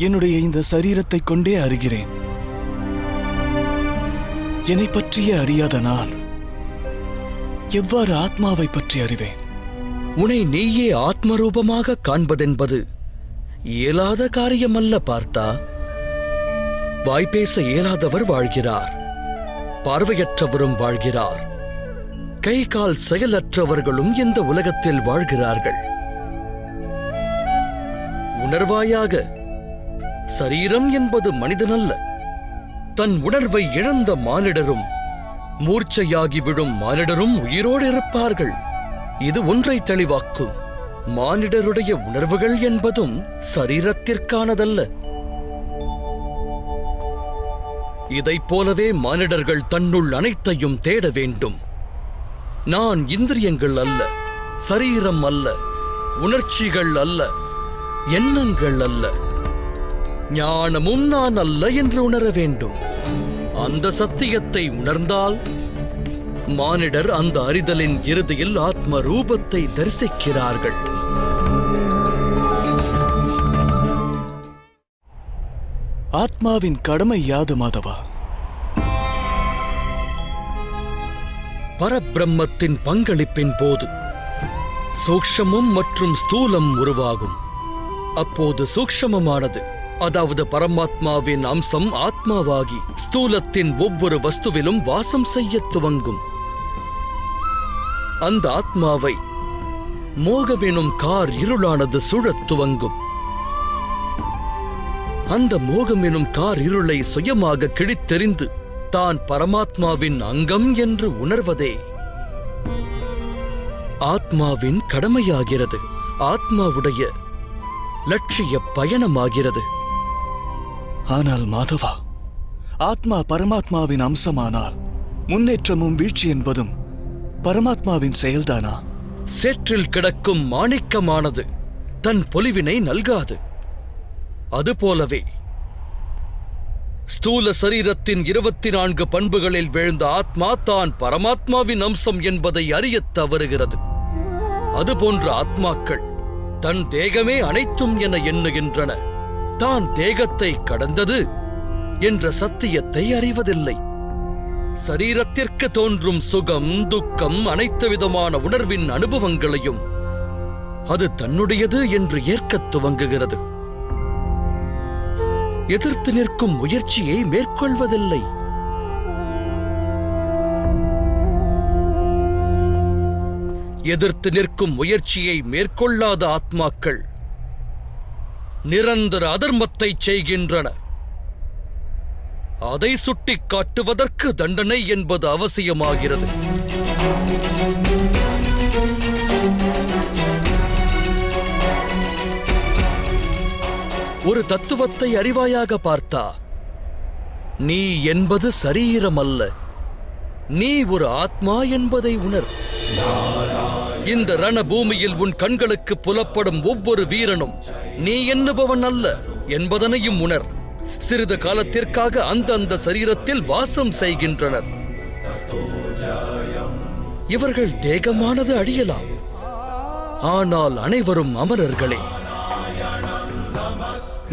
என்னுடைய இந்த சரீரத்தை கொண்டே அறிகிறேன். என்னை பற்றியே அறியாத நான் எவ்வாறு ஆத்மாவை பற்றி அறிவேன்? உன்னை நீயே ஆத்மரூபமாக காண்பதென்பது இயலாத காரியமல்ல பார்த்தா. வாய்ப்பேச இயலாதவர் வாழ்கிறார், பார்வையற்றவரும் வாழ்கிறார், கை கால் செயலற்றவர்களும் இந்த உலகத்தில் வாழ்கிறார்கள். உணர்வாயாக, சரீரம் என்பது மனிதனல்ல. தன் உணர்வை இழந்த மானிடரும் மூர்ச்சையாகி விடும் மானிடரும் உயிரோடு இருப்பார்கள். இது ஒன்றை தெளிவாக்கும். மானிடருடைய உணர்வுகள் என்பதும் சரீரத்திற்கானதல்ல. இதைப் போலவே மானிடர்கள் தன்னுள் அனைத்தையும் தேட வேண்டும். நான் இந்திரியங்கள் அல்ல, சரீரம் அல்ல, உணர்ச்சிகள் அல்ல, எண்ணங்கள் அல்ல, ஞானமும் நான் அல்ல என்று உணர வேண்டும். அந்த சத்தியத்தை உணர்ந்தால் மானிடர் அந்த அறிதலின் இறுதியில் ஆத்ம ரூபத்தை தரிசிக்கிறார்கள். ஆத்மாவின் கடமை யாது மாதவா? பரபிரம்மத்தின் பங்களிப்பின் போது சூக்ஷ்மம் மற்றும் ஸ்தூலம் உருவாகும். அப்போது சூக்ஷ்மமானது, அதாவது பரமாத்மாவின் அம்சம் ஆத்மாவாகி ஸ்தூலத்தின் ஒவ்வொரு வஸ்துவிலும் வாசம் செய்ய துவங்கும். அந்த ஆத்மாவை மோகமெனும் கார் இருளானது சுழத் துவங்கும். அந்த மோகமெனும் கார் இருளை சுயமாக கிழித்தெறிந்து தான் பரமாத்மாவின் அங்கம் என்று உணர்வதே ஆத்மாவின் கடமையாகிறது. ஆத்மாவுடைய லட்சிய பயணமாகிறது. ஆனால் மாதவா, ஆத்மா பரமாத்மாவின் அம்சமானால் முன்னேற்றமும் வீழ்ச்சி என்பதும் பரமாத்மாவின் செயல்தானா? சேற்றில் கிடக்கும் மாணிக்கமானது தன் பொலிவினை நல்காது. அதுபோலவே ஸ்தூல சரீரத்தின் 24 பண்புகளில் விழுந்த ஆத்மா தான் பரமாத்மாவின் அம்சம் என்பதை அறியத் தவறுகிறது. அதுபோன்ற ஆத்மாக்கள் தன் தேகமே அனைத்தும் என எண்ணுகின்றன. தான் தேகத்தை கடந்தது என்ற சத்தியத்தை அறிவதில்லை. சரீரத்திற்கு தோன்றும் சுகம், துக்கம், அனைத்து விதமான உணர்வின் அனுபவங்களையும் அது தன்னுடையது என்று ஏற்கத் துவங்குகிறது. எதிர்த்து நிற்கும் முயற்சியை மேற்கொள்வதில்லை. எதிர்த்து நிற்கும் முயற்சியை மேற்கொள்ளாத ஆத்மாக்கள் நிரந்தர அதர்மத்தை செய்கின்றன. அதை சுட்டிக் காட்டுவதற்கு தண்டனை என்பது அவசியமாகிறது. ஒரு தத்துவத்தை அறிவாயாக பார்த்தா, நீ என்பது சரீரம் அல்ல, நீ ஒரு ஆத்மா என்பதை உணர். இந்த ரணபூமியில் உன் கண்களுக்கு புலப்படும் ஒவ்வொரு வீரனும் நீ எண்ணுபவன் அல்ல என்பதனையும் உணர். சிறிது காலத்திற்காக அந்த சரீரத்தில் வாசம் செய்கின்றனர். இவர்கள் தேகமானது அழியலாம், ஆனால் அனைவரும் அமரர்களே.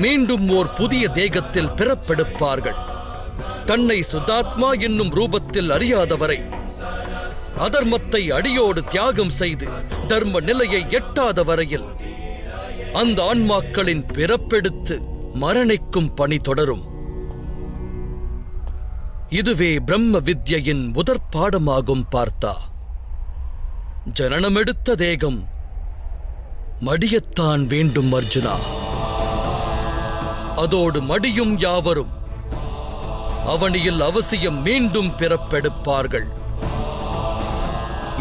மீண்டும் ஓர் புதிய தேகத்தில் பிறப்பெடுப்பார்கள். தன்னை சுத்தாத்மா என்னும் ரூபத்தில் அறியாதவரை, அதர்மத்தை அடியோடு தியாகம் செய்து தர்ம நிலையை எட்டாத வரையில் அந்த ஆன்மாக்களின் பிறப்பெடுத்து மரணிக்கும் பணி தொடரும். இதுவே பிரம்ம வித்யின் முதற் பாடமாகும். பார்த்தா, ஜனனமெடுத்த தேகம் மடியத்தான் வேண்டும் அர்ஜுனா. அதோடு மடியும் யாவரும் அவனியில் அவசியம் மீண்டும் பிறப்பெடுப்பார்கள்.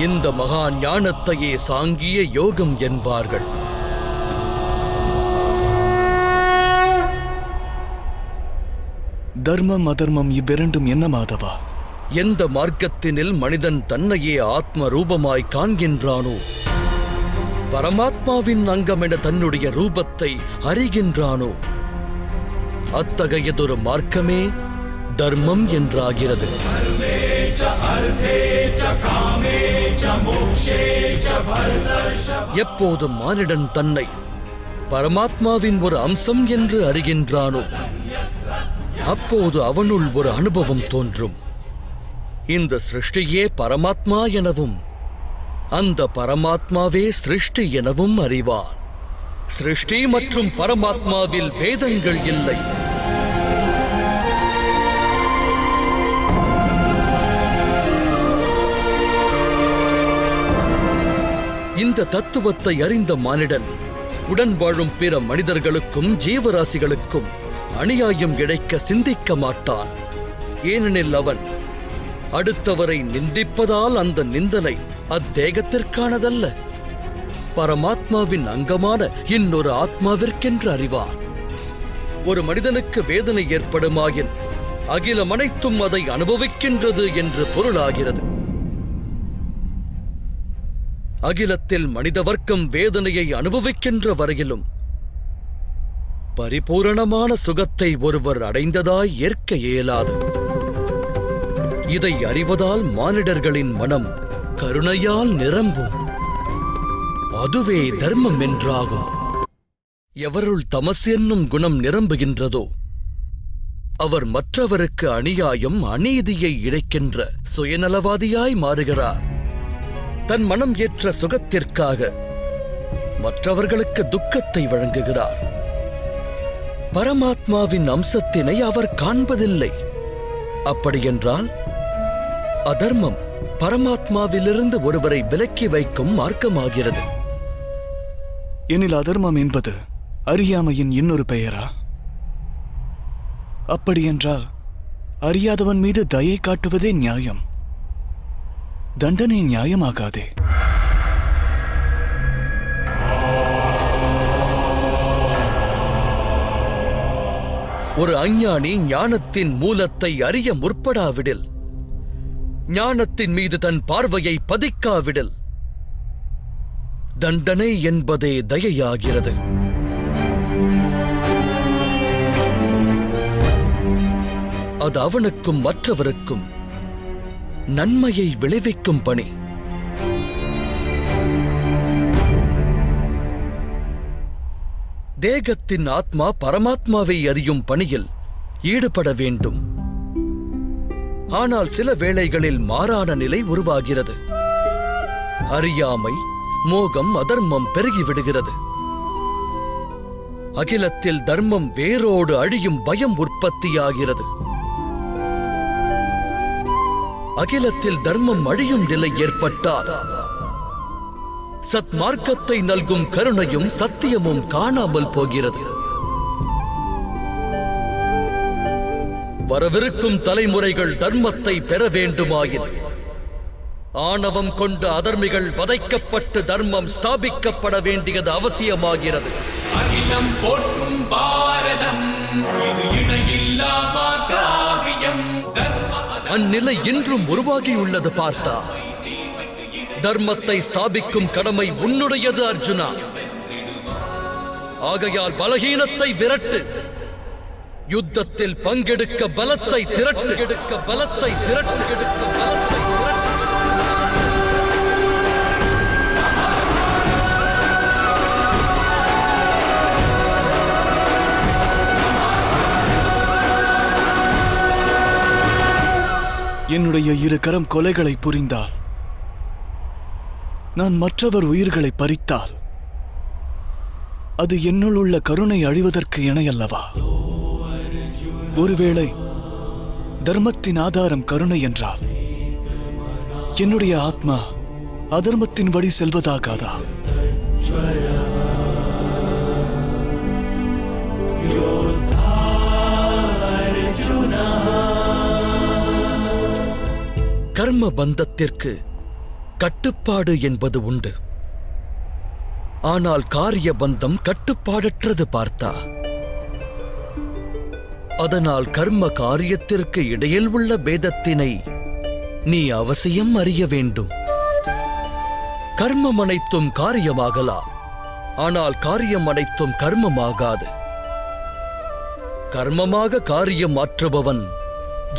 இந்த மகா ஞானத்தையே சாங்கிய யோகம் என்பார்கள். தர்மம் அதர்மம் இவ்விரண்டும் என்ன மாதவா? எந்த மார்க்கத்தினில் மனிதன் தன்னையே ஆத்ம ரூபமாய் காண்கின்றானோ, பரமாத்மாவின் அங்கமென தன்னுடைய ரூபத்தை அறிகின்றானோ, அத்தகையதொரு மார்க்கமே தர்மம் என்றாகிறது. எப்போது மானிடன் தன்னை பரமாத்மாவின் ஒரு அம்சம் என்று அறிகின்றானோ, அப்போது அவனுள் ஒரு அனுபவம் தோன்றும். இந்த சிருஷ்டியே பரமாத்மா எனவும், அந்த பரமாத்மாவே சிருஷ்டி எனவும் அறிவான். சிருஷ்டி மற்றும் பரமாத்மாவில் பேதங்கள் இல்லை. இந்த தத்துவத்தை அறிந்த மானிடன் உடன் வாழும் பிற மனிதர்களுக்கும் ஜீவராசிகளுக்கும் அநியாயம் இழைக்க சிந்திக்க மாட்டான். ஏனெனில் அவன் அடுத்தவரை நிந்திப்பதால் அந்த நிந்தனை அத்தேகத்திற்கானதல்ல, பரமாத்மாவின் அங்கமான இன்னொரு ஆத்மாவிற்கென்று அறிவான். ஒரு மனிதனுக்கு வேதனை ஏற்படுமாயின் அகிலம் அனைத்தும் அதை அனுபவிக்கின்றது என்று பொருளாகிறது. அகிலத்தில் மனித வர்க்கம் வேதனையை அனுபவிக்கின்ற வரையிலும் பரிபூரணமான சுகத்தை ஒருவர் அடைந்ததாய் ஏற்க இயலாது. இதை அறிவதால் மானிடர்களின் மனம் கருணையால் நிரம்பும். அதுவே தர்மம் என்றாகும். எவருள் தமசு என்னும் குணம் நிரம்புகின்றதோ அவர் மற்றவருக்கு அநியாயம், அநீதியை இழைக்கின்ற சுயநலவாதியாய் மாறுகிறார். தன் மனம் ஏற்ற சுகத்திற்காக மற்றவர்களுக்கு துக்கத்தை வழங்குகிறார். பரமாத்மாவின் அம்சத்தினை அவர் காண்பதில்லை. அப்படியென்றால் அதர்மம் பரமாத்மாவிலிருந்து ஒருவரை விலக்கி வைக்கும் மார்க்கமாகிறது. எனில் அதர்மம் என்பது அறியாமையின் இன்னொரு பெயரா? அப்படியென்றால் அறியாதவன் மீது தயை காட்டுவதே நியாயம், தண்டனை நியாயமாகாதே. ஒரு அஞ்ஞானி ஞானத்தின் மூலத்தை அறிய முற்படாவிடில், ஞானத்தின் மீது தன் பார்வையை பதிக்காவிடில், தண்டனை என்பதே தயையாகிறது. அது அவனுக்கும் மற்றவருக்கும் நன்மையை விளைவிக்கும் பணி. தேகத்தின் ஆத்மா பரமாத்மாவை அறியும் பணியில் ஈடுபட வேண்டும். ஆனால் சில வேளைகளில் மாறான நிலை உருவாகிறது. அறியாமை, மோகம், அதர்மம் பெருகிவிடுகிறது. அகிலத்தில் தர்மம் வேரோடு அழியும் பயம் உற்பத்தியாகிறது. அகிலத்தில் தர்மம் அழியும் நிலை ஏற்பட்டால் சத்மார்க்கத்தை நல்கும் கருணையும் சத்தியமும் காணாமல் போகிறது. வரவிருக்கும் தலைமுறைகள் தர்மத்தை பெற வேண்டுமாயின் ஆணவம் கொண்ட அதர்மிகள் வதைக்கப்பட்டு தர்மம் ஸ்தாபிக்கப்பட வேண்டியது அவசியமாகிறது. அகிலம் போற்றும் பாரதம் இது இணையில்லா காவியம். அந்நிலை இன்றும் உருவாகியுள்ளது பார்த்தா. தர்மத்தை ஸ்தாபிக்கும் கடமை உன்னுடையது அர்ஜுனா. ஆகையால் பலகீனத்தை விரட்டு. யுத்தத்தில் பங்கெடுக்க பலத்தை திரட்டு. என்னுடைய இரு கரம் கொலைகளை புரிந்தால், நான் மற்றவர் உயிர்களை பறித்தால், அது என்னுள் உள்ள கருணை அழிவதற்கு இணையல்லவா? ஒருவேளை தர்மத்தின் ஆதாரம் கருணை என்றால் என்னுடைய ஆத்மா அதர்மத்தின் வழி செல்வதாகாதா? கர்ம பந்தத்திற்கு கட்டுப்பாடு என்பது உண்டு. ஆனால் காரிய பந்தம் கட்டுப்பாடற்றது பார்த்தா. அதனால் கர்ம காரியத்திற்கு இடையில் உள்ள பேதத்தினை நீ அவசியம் அறிய வேண்டும். கர்மம் அனைத்தும் காரியமாகலாம், ஆனால் காரியம் அனைத்தும் கர்மமாகாது. கர்மமாக காரியம் மாற்றுபவன்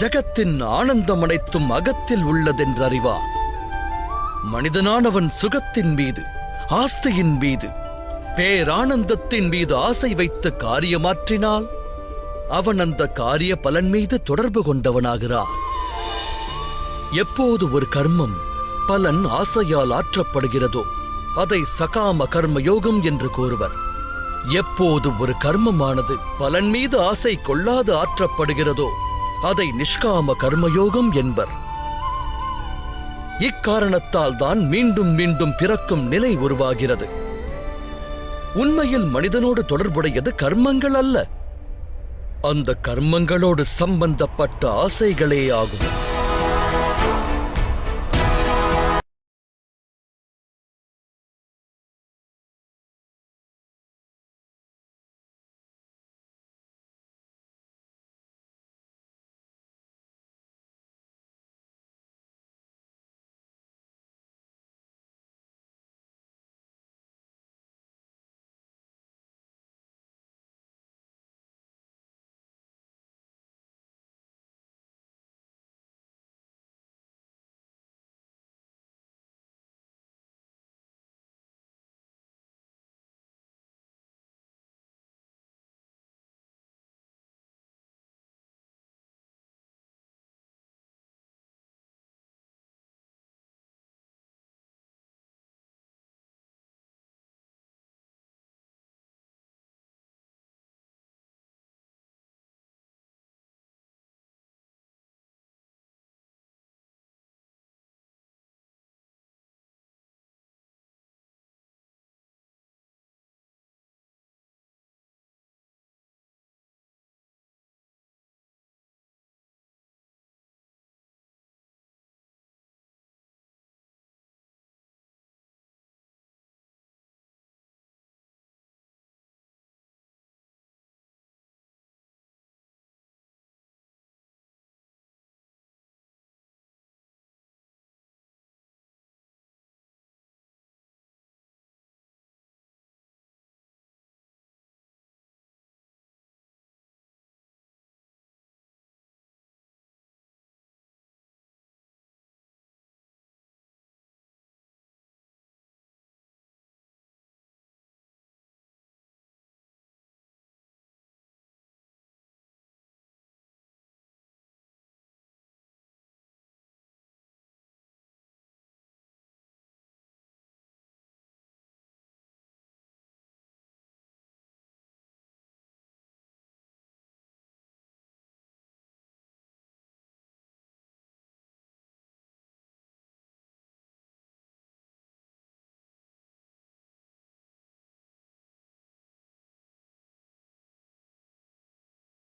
ஜகத்தின் ஆனந்தம் அனைத்தும் அகத்தில் உள்ளதென்றறிவான். மனிதனானவன் சுகத்தின் மீது, ஆஸ்தியின் மீது, பேரானந்தத்தின் மீது ஆசை வைத்து காரியமாற்றினால் அவன் அந்த காரிய பலன் மீது தொடர்பு கொண்டவனாகிறான். எப்போது ஒரு கர்மம் பலன் ஆசையால் ஆற்றப்படுகிறதோ அதை சகாம கர்மயோகம் என்று கூறுவர். எப்போது ஒரு கர்மமானது பலன் மீது ஆசை கொள்ளாது ஆற்றப்படுகிறதோ அதை நிஷ்காம கர்மயோகம் என்பர். இக்காரணத்தால் தான் மீண்டும் மீண்டும் பிறக்கும் நிலை உருவாகிறது. உண்மையில் மனிதனோடு தொடர்புடையது கர்மங்கள் அல்ல, அந்த கர்மங்களோடு சம்பந்தப்பட்ட ஆசைகளே ஆகும்.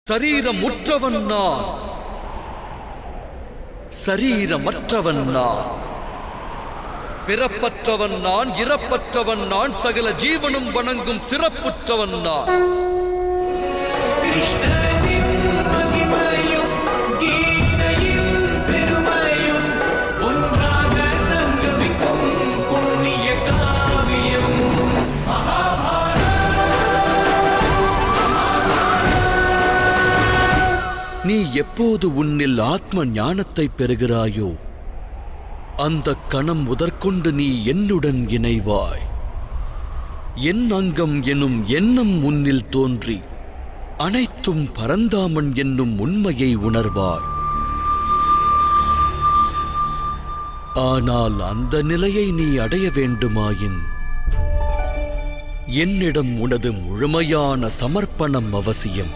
சரீரமுற்றவன் நான், சரீரமற்றவன் நான். பிறப்பற்றவன் நான், இறப்பற்றவன் நான், சகல ஜீவனும் வணங்கும் சிறப்புற்றவன் நான். கிருஷ்ணனின் மகிமையும் கீதையின் பெருமையும் ஒன்றாக சங்கமிக்கும் புண்ணிய காவியம். நீ எப்போது உன்னில் ஆத்ம ஞானத்தை பெறுகிறாயோ அந்த கணம் முதற்கொண்டு நீ என்னுடன் இணைவாய். என் அங்கம் எனும் எண்ணம் உன்னில் தோன்றி அனைத்தும் பரந்தாமன் என்னும் உண்மையை உணர்வாய். ஆனால் அந்த நிலையை நீ அடைய வேண்டுமாயின் என்னிடம் உனது முழுமையான சமர்ப்பணம் அவசியம்.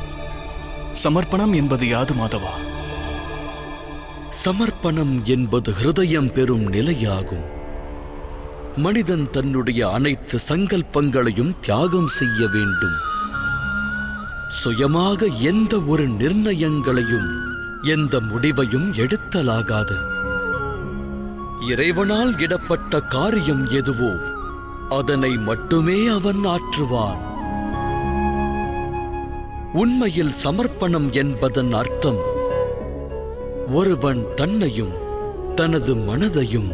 சமர்ப்பணம் என்பது யாது மாதவா? சமர்ப்பணம் என்பது ஹிருதயம் பெறும் நிலையாகும். மனிதன் தன்னுடைய அனைத்து சங்கல்பங்களையும் தியாகம் செய்ய வேண்டும். சுயமாக எந்த ஒரு நிர்ணயங்களையும் எந்த முடிவையும் எடுத்தலாகாது. இறைவனால் இடப்பட்ட காரியம் எதுவோ அதனை மட்டுமே அவன் ஆற்றுவான். உண்மையில் சமர்ப்பணம் என்பதன் அர்த்தம் ஒருவன் தன்னையும் தனது மனதையும்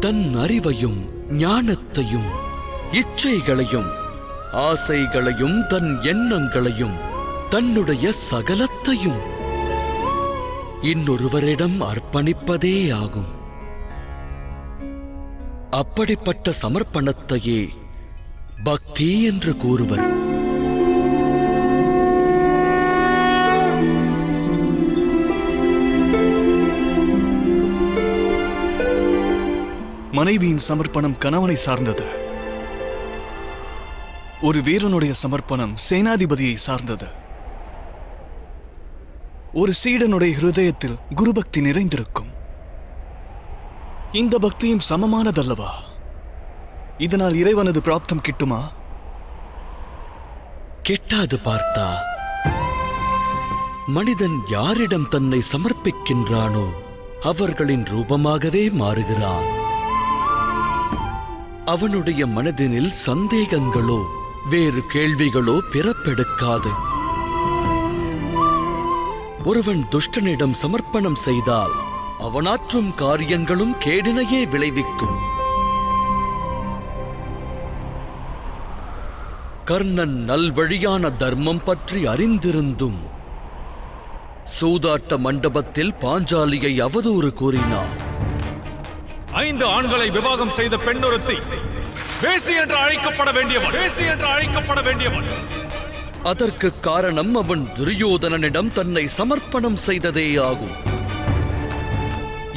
தன் அறிவையும் ஞானத்தையும் இச்சைகளையும் ஆசைகளையும் தன் எண்ணங்களையும் தன்னுடைய சகலத்தையும் இன்னொருவரிடம் அர்ப்பணிப்பதே ஆகும். அப்படிப்பட்ட சமர்ப்பணத்தையே பக்தி என்று கூறுவர். மனைவியின் சமர்ப்பணம் கணவனை சார்ந்தது. ஒரு வீரனுடைய சமர்ப்பணம் சேனாதிபதியை சார்ந்தது. ஒரு சீடனுடைய ஹிருதயத்தில் குருபக்தி நிறைந்திருக்கும். இந்த பக்தியும் சமமானதல்லவா? இதனால் இறைவனது பிராப்தம் கிட்டுமா? கெட்டாது பார்த்தா. மனிதன் யாரிடம் தன்னை சமர்ப்பிக்கின்றானோ அவர்களின் ரூபமாகவே மாறுகிறான். அவனுடைய மனதினில் சந்தேகங்களோ வேறு கேள்விகளோ பிறப்பெடுக்காது. ஒருவன் துஷ்டனிடம் சமர்ப்பணம் செய்தால் அவனாற்றும் காரியங்களும் கேடினையே விளைவிக்கும். கர்ணன் நல்வழியான தர்மம் பற்றி அறிந்திருந்தும் சூதாட்ட மண்டபத்தில் பாஞ்சாலியை அவதூறு கூறினார். 5 ஆண்களை விவாகம் செய்த பெண்ணொருத்தி வேசி என்று அழைக்கப்பட வேண்டியவன். அதற்கு காரணம் அவன் துரியோதனனிடம் தன்னை சமர்ப்பணம் செய்ததே ஆகும்.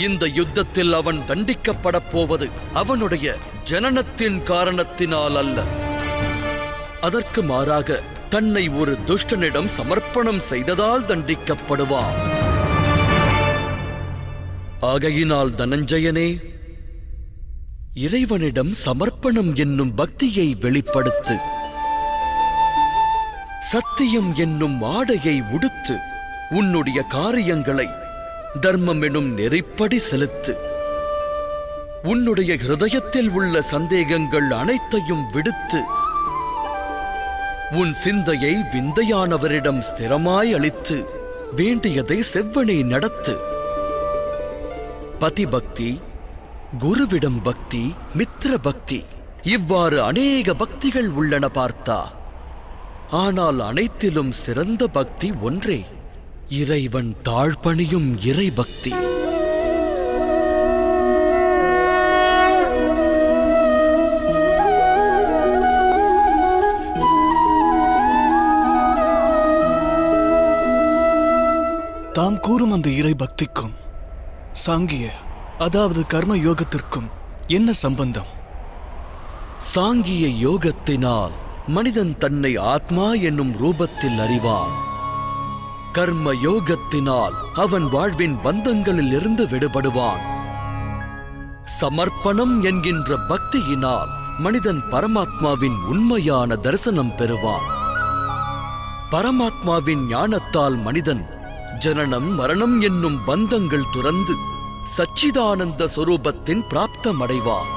இந்த யுத்தத்தில் அவன் தண்டிக்கப்படப் போவது அவனுடைய ஜனனத்தின் காரணத்தினால் அல்ல. அதற்கு மாறாக தன்னை ஒரு துஷ்டனிடம் சமர்ப்பணம் செய்ததால் தண்டிக்கப்படுவான். ஆகையினால் தனஞ்சயனே, இறைவனிடம் சமர்ப்பணம் என்னும் பக்தியை வெளிப்படுத்து. சத்தியம் என்னும் ஆடையை உடுத்து உன்னுடைய காரியங்களை தர்மம் எனும் நெறிப்படி செலுத்து. உன்னுடைய ஹிருதயத்தில் உள்ள சந்தேகங்கள் அனைத்தையும் விடுத்து உன் சிந்தையை விந்தையானவரிடம் ஸ்திரமாய் அளித்து வேண்டியதை செவ்வனே நடத்து. பதிபக்தி, குருவிடம் பக்தி, மித்திர பக்தி, இவ்வாறு அநேக பக்திகள் உள்ளன பார்த்தா. ஆனால் அனைத்திலும் சிறந்த பக்தி ஒன்றே, இறைவன் தாழ்பணியும் இறை பக்தி. தாம் கூறும் அந்த இறை பக்திக்கும் சாங்கிய அதாவது கர்ம யோகத்திற்கும் என்ன சம்பந்தம்? சாங்கிய யோகத்தினால் மனிதன் தன்னை ஆத்மா என்னும் ரூபத்தில் அறிவான். கர்ம யோகத்தினால் அவன் வாழ்வின் பந்தங்களில் இருந்து விடுபடுவான். சமர்ப்பணம் என்கின்ற பக்தியினால் மனிதன் பரமாத்மாவின் உண்மையான தரிசனம் பெறுவான். பரமாத்மாவின் ஞானத்தால் மனிதன் ஜனனம் மரணம் என்னும் பந்தங்கள் துறந்து சச்சிதானந்த சொரூபத்தின் பிராப்தமடைவான்.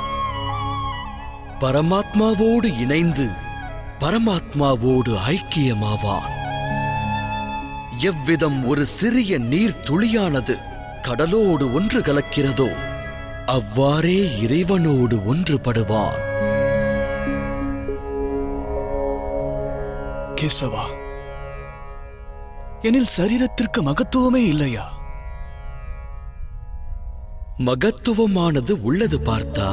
பரமாத்மாவோடு இணைந்து பரமாத்மாவோடு ஐக்கியமாவான். எவ்விதம் ஒரு சிறிய நீர் துளியானது கடலோடு ஒன்று கலக்கிறதோ அவ்வாறே இறைவனோடு ஒன்றுபடுவான். கேசவா, எனில் சரீரத்திற்கு மகத்துவமே இல்லையா? மகத்துவமானது உள்ளது பார்த்தா.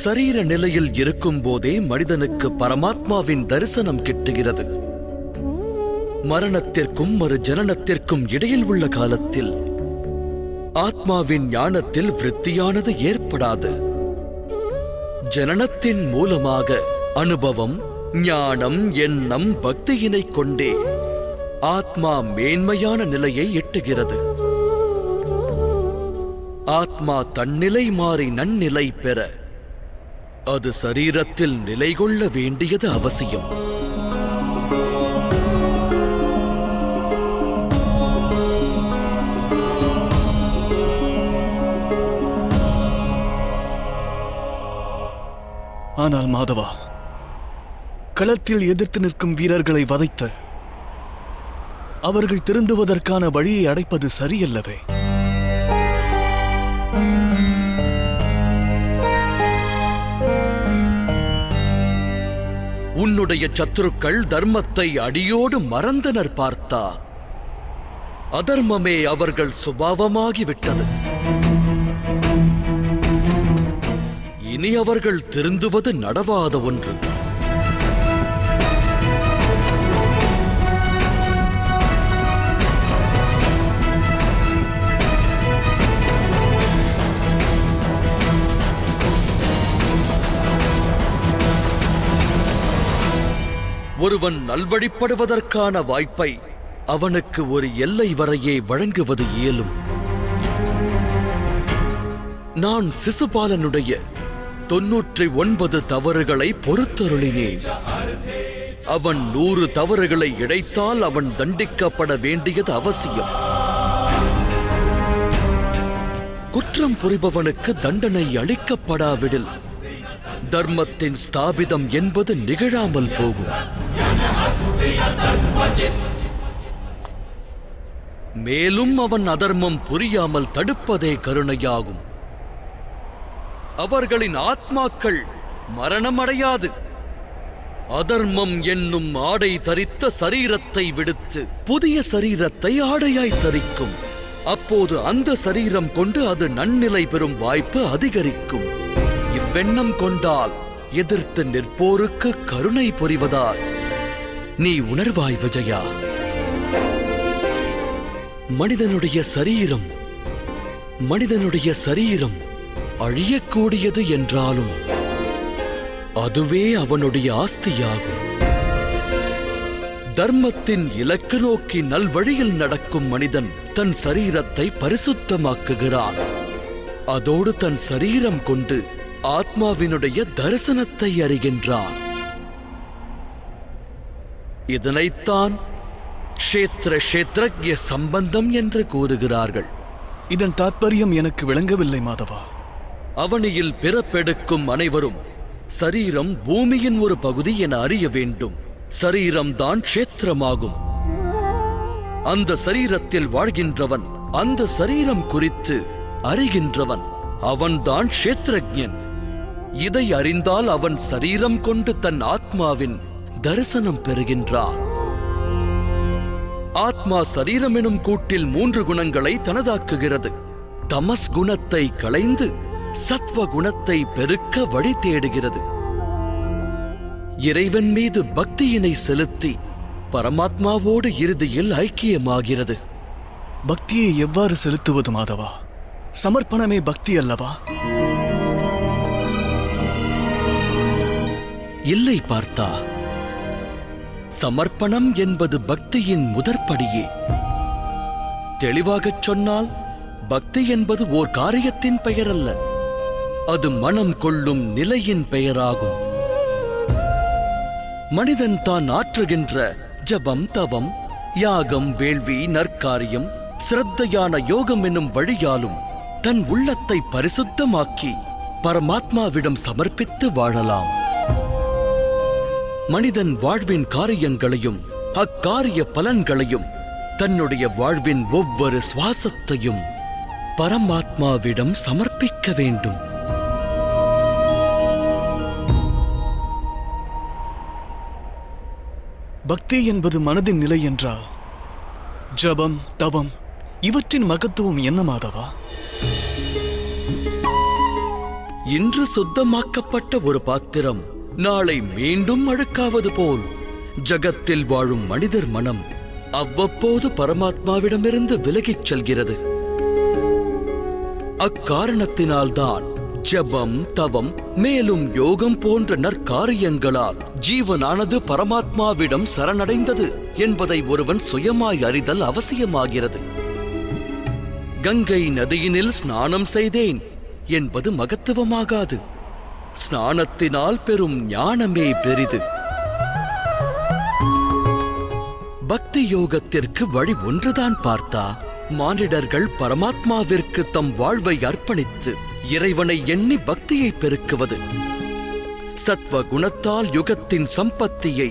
சரீர நிலையில் இருக்கும் போதே மனிதனுக்கு பரமாத்மாவின் தரிசனம் கிட்டுகிறது. மரணத்திற்கும் மறு ஜனனத்திற்கும் இடையில் உள்ள காலத்தில் ஆத்மாவின் ஞானத்தில் விருத்தியானது ஏற்படாது. ஜனனத்தின் மூலமாக அனுபவம், ஞானம், எண்ணம், பக்தியினை கொண்டே ஆத்மா மேன்மையான நிலையை எட்டுகிறது. ஆத்மா தன்னிலை மாறி நன்னிலை பெற அது சரீரத்தில் நிலை கொள்ள வேண்டியது அவசியம். ஆனால் மாதவா, களத்தில் எதிர்த்து நிற்கும் வீரர்களை வதைத்து அவர்கள் திருந்துவதற்கான வழியை அடைப்பது சரியல்லவே? உன்னுடைய சத்துருக்கள் தர்மத்தை அடியோடு மறந்தனர் பார்த்தா. அதர்மமே அவர்கள் சுபாவமாகிவிட்டது. இனி அவர்கள் திருந்துவது நடவாத ஒன்று. ஒருவன் நல்வழிப்படுவதற்கான வாய்ப்பை அவனுக்கு ஒரு எல்லை வரையே வழங்குவது இயலும். நான் சிசுபாலனுடைய 99 தவறுகளை பொறுத்தருளினேன். அவன் 100 தவறுகளை இழைத்தால் அவன் தண்டிக்கப்பட வேண்டியது அவசியம். குற்றம் புரிபவனுக்கு தண்டனை அளிக்கப்படாவிடில் தர்மத்தின் ஸ்தாபிதம் என்பது நிகழாமல் போகும். மேலும் அவன் அதர்மம் புரியாமல் தடுப்பதே கருணையாகும். அவர்களின் ஆத்மாக்கள் மரணமடையாது. அதர்மம் என்னும் ஆடை தரித்த சரீரத்தை விடுத்து புதிய சரீரத்தை ஆடையாய் தரிக்கும். அப்போது அந்த சரீரம் கொண்டு அது நன்னிலை பெறும் வாய்ப்பு அதிகரிக்கும். இவ்வெண்ணம் கொண்டால் எதிர்த்து நிற்போருக்கு கருணை புரிவதாய் நீ உணர்வாய் விஜயா. மனிதனுடைய சரீரம் அழியக்கூடியது என்றாலும் அதுவே அவனுடைய ஆஸ்தியாகும். தர்மத்தின் இலக்கு நோக்கி நல்வழியில் நடக்கும் மனிதன் தன் சரீரத்தை பரிசுத்தமாக்குகிறான். அதோடு தன் சரீரம் கொண்டு ஆத்மாவினுடைய தரிசனத்தை அறிகின்றான். இதனைத்தான் க்ஷேத்ரஜ்ய சம்பந்தம் என்று கூறுகிறார்கள். இதன் தாத்பரியம் எனக்கு விளங்கவில்லை மாதவா. அவனியில் பிறப்பெடுக்கும் அனைவரும் சரீரம் பூமியின் ஒரு பகுதி என அறிய வேண்டும். சரீரம்தான் க்ஷேத்திரமாகும். அந்த சரீரத்தில் வாழ்கின்றவன் அந்த சரீரம் குறித்து அறிகின்றவன். அவன்தான் க்ஷேத்ரஜ்ஞன். இதை அறிந்தால் அவன் சரீரம் கொண்டு தன் ஆத்மாவின் தரிசனம் பெறுகின்றான். ஆத்மா சரீரம் எனும் கூட்டில் 3 குணங்களை தனதாக்குகிறது. தமஸ் குணத்தை களைந்து சத்வ குணத்தை பெருக்க வழி தேடுகிறது. இறைவன் மீது பக்தியினை செலுத்தி பரமாத்மாவோடு இறுதியில் ஐக்கியமாகிறது. பக்தியை எவ்வாறு செலுத்துவது மாதவா? சமர்ப்பணமே பக்தி அல்லவா? இல்லை பார்த்தா. சமர்ப்பணம் என்பது பக்தியின் முதற்படியே. தெளிவாகச் சொன்னால் பக்தி என்பது ஓர் காரியத்தின் பெயர் அல்ல. அது மனம் கொள்ளும் நிலையின் பெயராகும். மனிதன் தான் ஆற்றுகின்ற ஜபம், தவம், யாகம், வேள்வி, நற்காரியம், சிரத்தையான யோகம் என்னும் வழியாலும் தன் உள்ளத்தை பரிசுத்தமாக்கி பரமாத்மாவிடம் சமர்ப்பித்து வாழலாம். மனிதன் வாழ்வின் காரியங்களையும் அக்காரிய பலன்களையும் தன்னுடைய வாழ்வின் ஒவ்வொரு சுவாசத்தையும் பரமாத்மாவிடம் சமர்ப்பிக்க வேண்டும். பக்தி என்பது மனதின் நிலை என்றால் ஜபம், தவம் இவற்றின் மகத்துவம் என்ன மாதவா? இன்று சுத்தமாக்கப்பட்ட ஒரு பாத்திரம் நாளை மீண்டும் அழுக்காவது போல் ஜகத்தில் வாழும் மனிதர் மனம் அவ்வப்போது பரமாத்மாவிடமிருந்து விலகிச் செல்கிறது. அக்காரணத்தினால்தான் ஜபம், தவம், மேலும் யோகம் போன்ற நற்காரியங்களால் ஜீவனானது பரமாத்மாவிடம் சரணடைந்தது என்பதை ஒருவன் சுயமாய் அறிதல் அவசியமாகிறது. கங்கை நதியினில் ஸ்நானம் செய்தேன் என்பது மகத்துவமாகாது. ஸ்நானத்தினால் பெறும் ஞானமே பெரிது. பக்தி யோகத்திற்கு வழி ஒன்றுதான் பார்த்தா. மானிடர்கள் பரமாத்மாவிற்கு தம் வாழ்வை அர்ப்பணித்து இறைவனை எண்ணி பக்தியை பெருக்குவது, சத்வ குணத்தால் யுகத்தின் சம்பத்தியை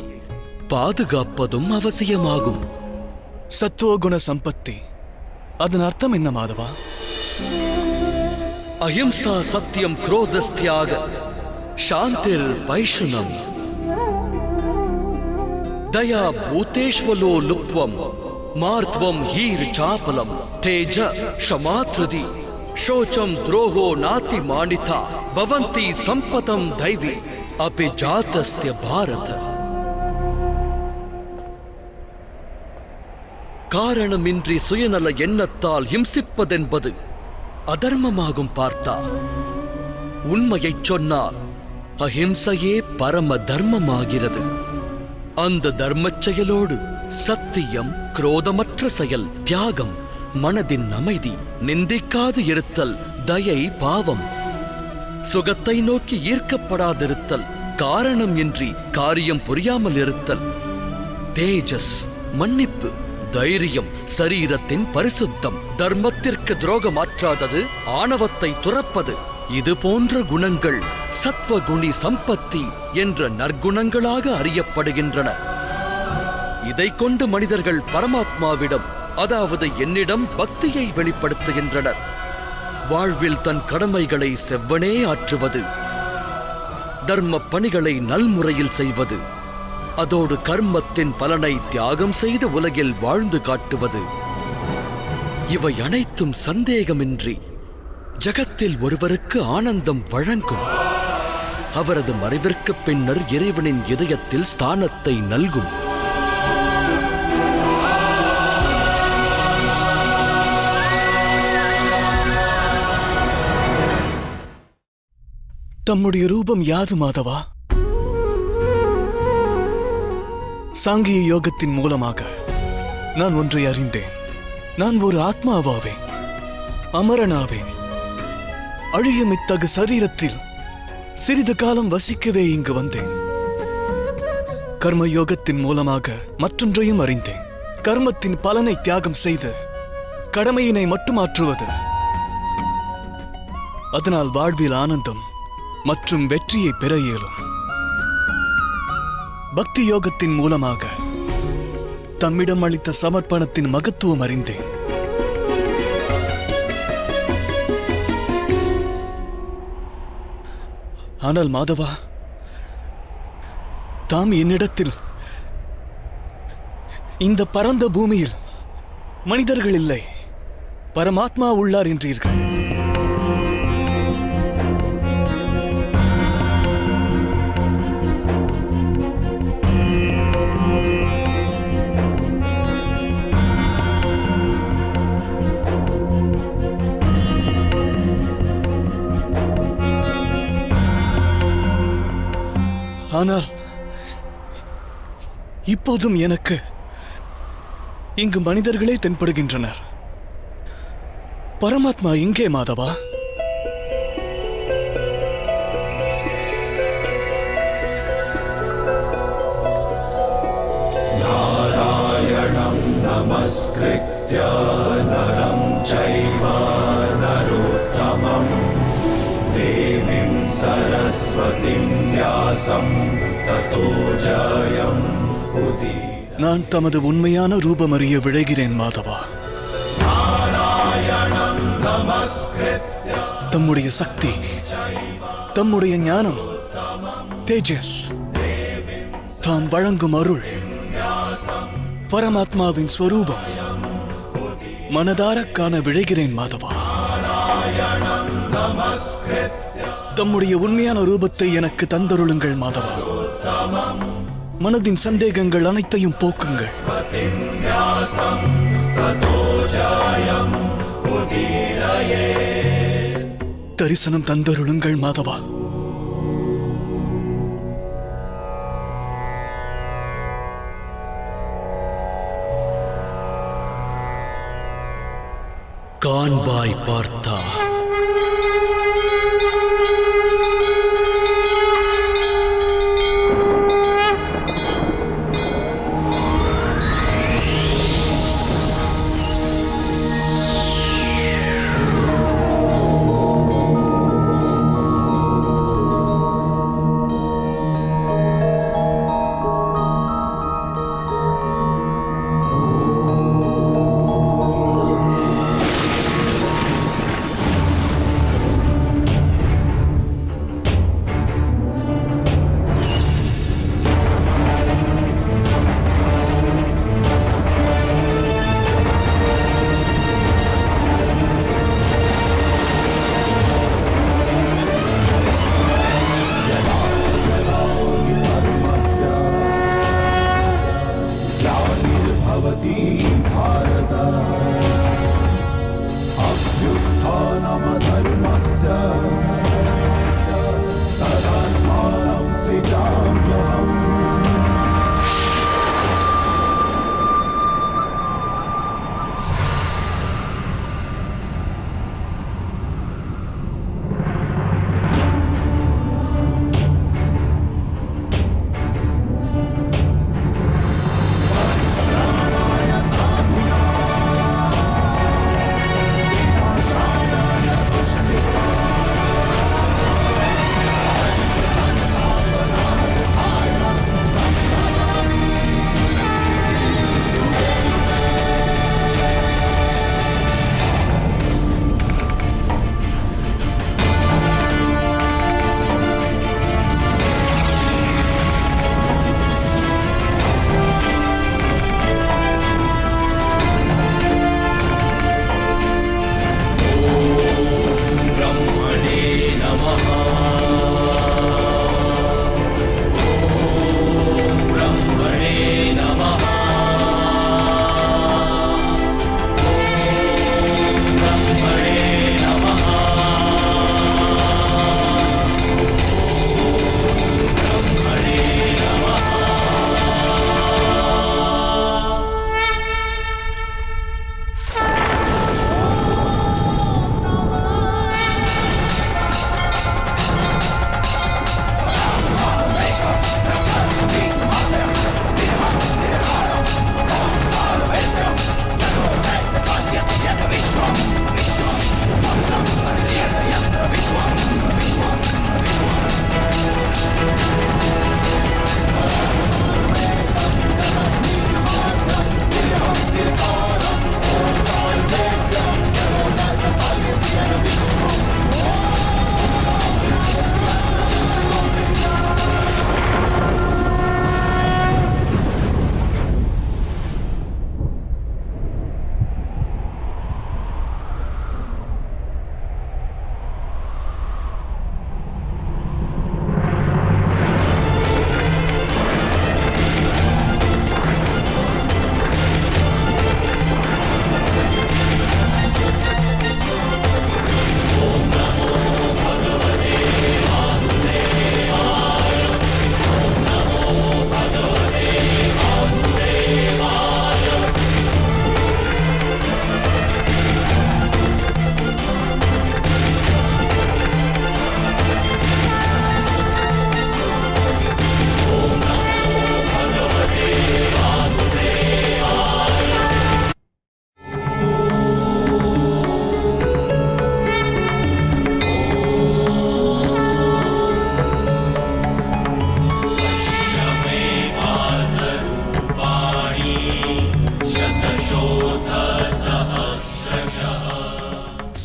பாதுகாப்பதும் அவசியமாகும். சத்துவகுண சம்பத்தி, அதன் அர்த்தம் என்ன மாதவா? அஹிம்சா, சத்தியம், குரோதஸ்தியாக, சாந்திர் பைஷுனம், தயா பூதேஷ்வலோ லுப்வம், மார்த்வம் ஹீர் சாபலம், தேஜ ஷமாத்ருதி, शोचम द्रोहो नाति मानिता भवन्ति संपतम दैवी अपि जातस्य भारत. காரணமின்றி சுயநல எண்ணத்தால் ஹிம்சிப்பதென்பது அதர்மமாகும் பார்த்தா. உண்மையைச் சொன்னால் அஹிம்சையே பரம தர்மமாகிறது. அந்த தர்மச் செயலோடு சத்தியம், குரோதமற்ற செயல், தியாகம், மனதின் அமைதி, நிந்திக்காது இருத்தல், தயை, பாவம், சுகத்தை நோக்கி ஈர்க்கப்படாதிருத்தல், காரணம் இன்றி காரியம் புரியாமல் இருத்தல், தேஜஸ், மன்னிப்பு, தைரியம், சரீரத்தின் பரிசுத்தம், தர்மத்திற்கு துரோகமாற்றாதது, ஆணவத்தை துறப்பது, இது போன்ற குணங்கள் சத்வகுணி சம்பத்தி என்ற நற்குணங்களாக அறியப்படுகின்றன. இதைக் கொண்டு மனிதர்கள் பரமாத்மாவிடம், அதாவது என்னிடம் பக்தியை வெளிப்படுத்துகின்றனர். வாழ்வில் தன் கடமைகளை செவ்வனே ஆற்றுவது, தர்ம பணிகளை நல்முறையில் செய்வது, அதோடு கர்மத்தின் பலனை தியாகம் செய்து உலகில் வாழ்ந்து காட்டுவது, இவை அனைத்தும் சந்தேகமின்றி ஜகத்தில் ஒருவருக்கு ஆனந்தம் வழங்கும். அவரது மறைவிற்கு பின்னர் இறைவனின் இதயத்தில் ஸ்தானத்தை நல்கும். தம்முடைய ரூபம் யாது மாதவா? சாங்கிய யோகத்தின் மூலமாக நான் ஒன்றை அறிந்தேன். நான் ஒரு ஆத்மாவாவேன், அமரனாவேன். அழியும் இத்தகு சரீரத்தில் சிறிது காலம் வசிக்கவே இங்கு வந்தேன். கர்ம யோகத்தின் மூலமாக மற்றொன்றையும் அறிந்தேன். கர்மத்தின் பலனை தியாகம் செய்து கடமையினை மட்டும் ஆற்றுவது, அதனால் வாழ்வில் ஆனந்தம் மற்றும் வெற்றியை பெற இயலும். பக்தி யோகத்தின் மூலமாக தம்மிடம் அளித்த சமர்ப்பணத்தின் மகத்துவம் அறிந்தேன். ஆனால் மாதவா, தாம் என்னிடத்தில் இந்த பரந்த பூமியில் மனிதர்கள் இல்லை, பரமாத்மா உள்ளார் என்றீர்கள். ஆனால் இப்போதும் எனக்கு இங்கு மனிதர்களே தென்படுகின்றனர். பரமாத்மா எங்கே மாதவா? नमस्कृत्य नरं चैव नरोत्तमं देवीं सरस्वतीं व्यासं ततो जयम् उदीरये। நான் தமது உண்மையான ரூபம் அறிய விழைகிறேன் மாதவா. தம்முடைய சக்தி, தம்முடைய ஞானம், தேஜஸ், தாம் வழங்கும் அருள், பரமாத்மாவின் ஸ்வரூபம் மனதார காண விழைகிறேன் மாதவா. தம்முடைய உண்மையான ரூபத்தை எனக்கு தந்தருளுங்கள் மாதவா. மனதின் சந்தேகங்கள் அனைத்தையும் போக்குங்கள். தரிசனம் தந்தருளுங்கள் மாதவா. காண்பாய் பார்த்தா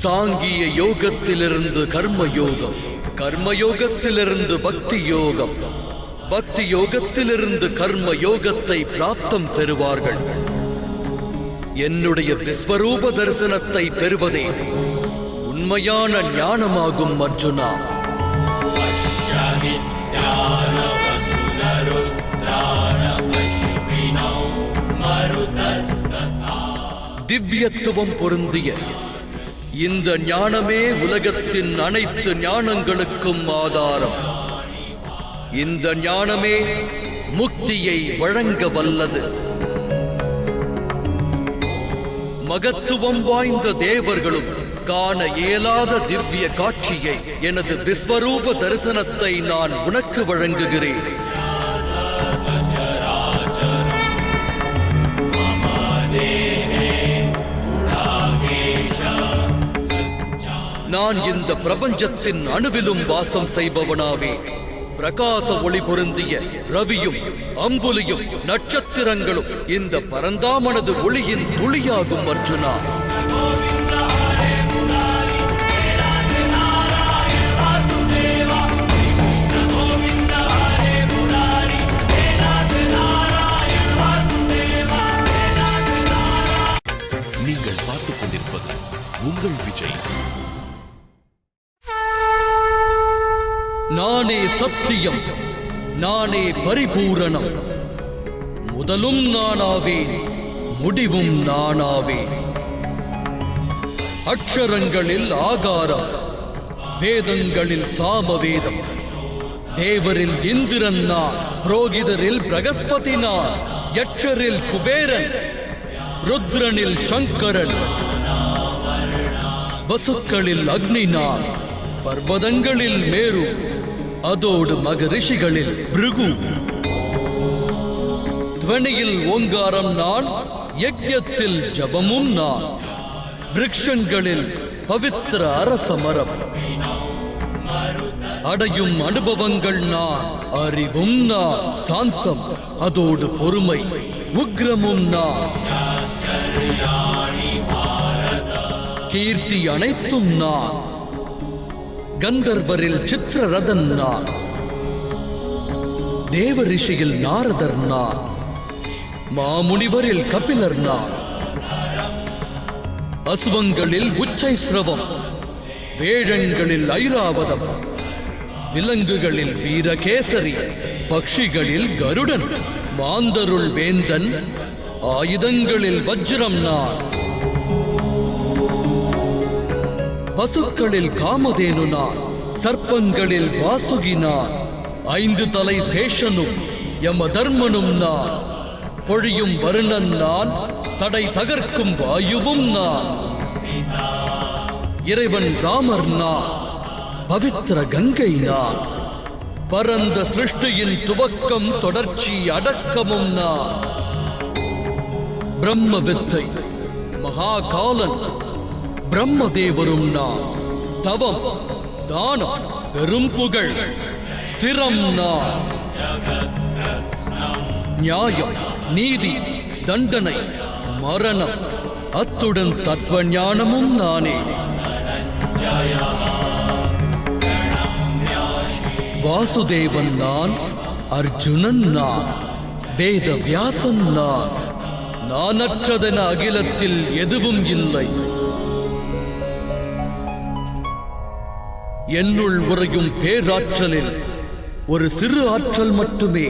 சாங்கிய யோகத்திலிருந்து கர்மயோகம், கர்மயோகத்திலிருந்து பக்தி யோகம், பக்தி யோகத்திலிருந்து கர்ம யோகத்தை பிராப்தம் பெறுவார்கள். என்னுடைய விஸ்வரூப தரிசனத்தை பெறுவதே உண்மையான ஞானமாகும் அர்ஜுனா. திவ்யத்துவம் பொருந்திய இந்த ஞானமே உலகத்தின் அனைத்து ஞானங்களுக்கும் ஆதாரம். இந்த ஞானமே முக்தியை வழங்க வல்லது. மகத்துவம் வாய்ந்த தேவர்களும் காண இயலாத திவ்ய காட்சியை, எனது விஸ்வரூப தரிசனத்தை நான் உனக்கு வழங்குகிறேன். நான் இந்த பிரபஞ்சத்தின் அணுவிலும் வாசம் செய்பவனாவே. பிரகாச ஒளி பொருந்திய ரவியும் அம்புலியும் நட்சத்திரங்களும் இந்த பரந்தாமனது ஒளியின் துளியாகும் அர்ஜுனா. நீங்கள் பார்த்துக் கொண்டிருப்பது உங்கள் விஜய். நானே சத்தியம், நானே பரிபூரணம். முதலும் நானாவேன், முடிவும் நானாவேன். அக்ஷரங்களில் ஆகாரம், வேதங்களில் சாமவேதம். தேவரில் இந்திரன் நான், புரோகிதரில் பிரகஸ்பதி நான், யட்சரில் குபேரன், ருத்ரனில் சங்கரன், வசுக்களில் அக்னி நான், பர்வதங்களில் மேரு, அதோடு மகரிஷிகளில் பிருகு. துவனியில் ஓங்காரம் நான், யஜ்ஞத்தில் ஜபமும் நான், விருட்சங்களில் பவித்திர அரசமரம். அடையும் அனுபவங்கள் நான், அறிவும் நான், சாந்தம் அதோடு பொறுமை, உக்ரமும் நான். கீர்த்தி அனைத்தும் நான், கந்தர்வரில் சித்திரரதன் நான், தேவரிஷியில் நாரதர் நான், மாமுனிவரில் கபிலர் நான். அசுவங்களில் உச்சைஸ்ரவம், வேழங்களில் ஐராவதம், விலங்குகளில் வீரகேசரி, பக்ஷிகளில் கருடன், மாந்தருள் வேந்தன், ஆயுதங்களில் வஜ்ரம் நான். பசுக்களில் காமதேனு நான், சர்ப்பங்களில் வாசுகி நான், 5 தலை சேஷனும் யம தர்மனும் நான். பொழியும் வருணன் நான், தடை தகர்க்கும் வாயுவும் நான். இறைவன் ராமர் நான், பவித்திர கங்கை நான். பரந்த சிருஷ்டியின் துவக்கம் தொடர்ச்சி அடக்கமும் நான். பிரம்ம வித்தை, மகாகாலன், பிரம்மதேவரும் நான். தவம், தானம், பெரும் புகழ், ஸ்திரம் நான். நியாயம், நீதி, தண்டனை, மரணம், அத்துடன் தத்துவ ஞானமும் நானே. வாசுதேவன் நான், அர்ஜுனன் நான், வேத வியாசன் நான். நானற்றதென அகிலத்தில் எதுவும் இல்லை. என்னுள் உறையும் பேராற்றலில் ஒரு சிறு ஆற்றல் மட்டுமே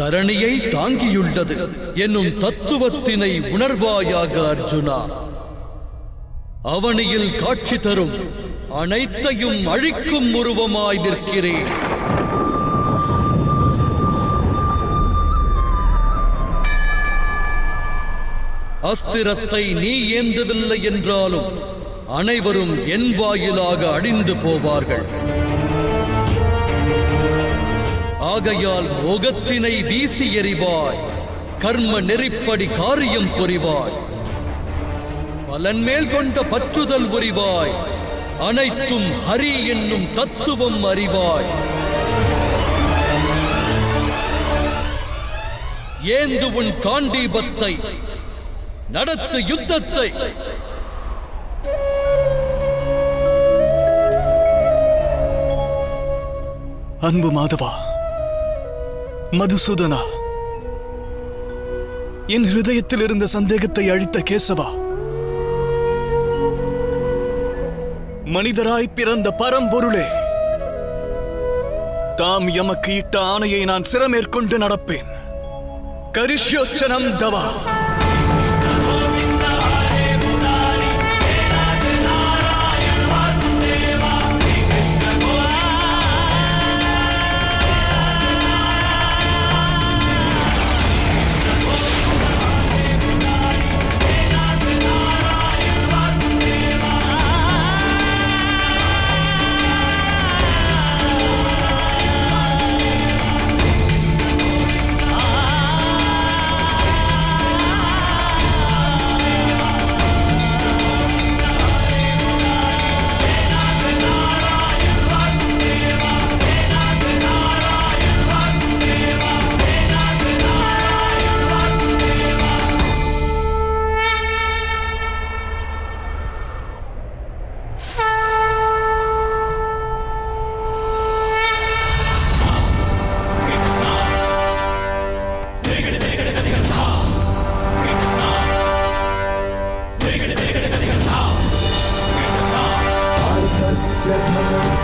தரணியை தாங்கியுள்ளது என்னும் தத்துவத்தினை உணர்வாயாக அர்ஜுனா. அவனியில் காட்சி தரும் அனைத்தையும் அழிக்கும் உருவமாய் நிற்கிறேன். அஸ்திரத்தை நீ ஏந்தவில்லை என்றாலும் அனைவரும் என் வாயிலாக அழிந்து போவார்கள். ஆகையால் மோகத்தினை வீசி எறிவாய், கர்ம நெறிப்படி காரியம் புரிவாய், பலன் மேல் கொண்ட பற்றுதல் புரிவாய், அனைத்தும் ஹரி என்னும் தத்துவம் அறிவாய். ஏந்து உன் காண்டீபத்தை, நடத்து யுத்தத்தை. அன்பு மாதவா, மதுசூதனா, என் ஹிருதயத்தில் இருந்த சந்தேகத்தை அழித்த கேசவா, மனிதராய் பிறந்த பரம்பொருளே, தாம் எமக்கு இட்ட ஆணையை நான் சிரமேற்கொண்டு நடப்பேன். கரிஷ்யோச்சனம் தவா.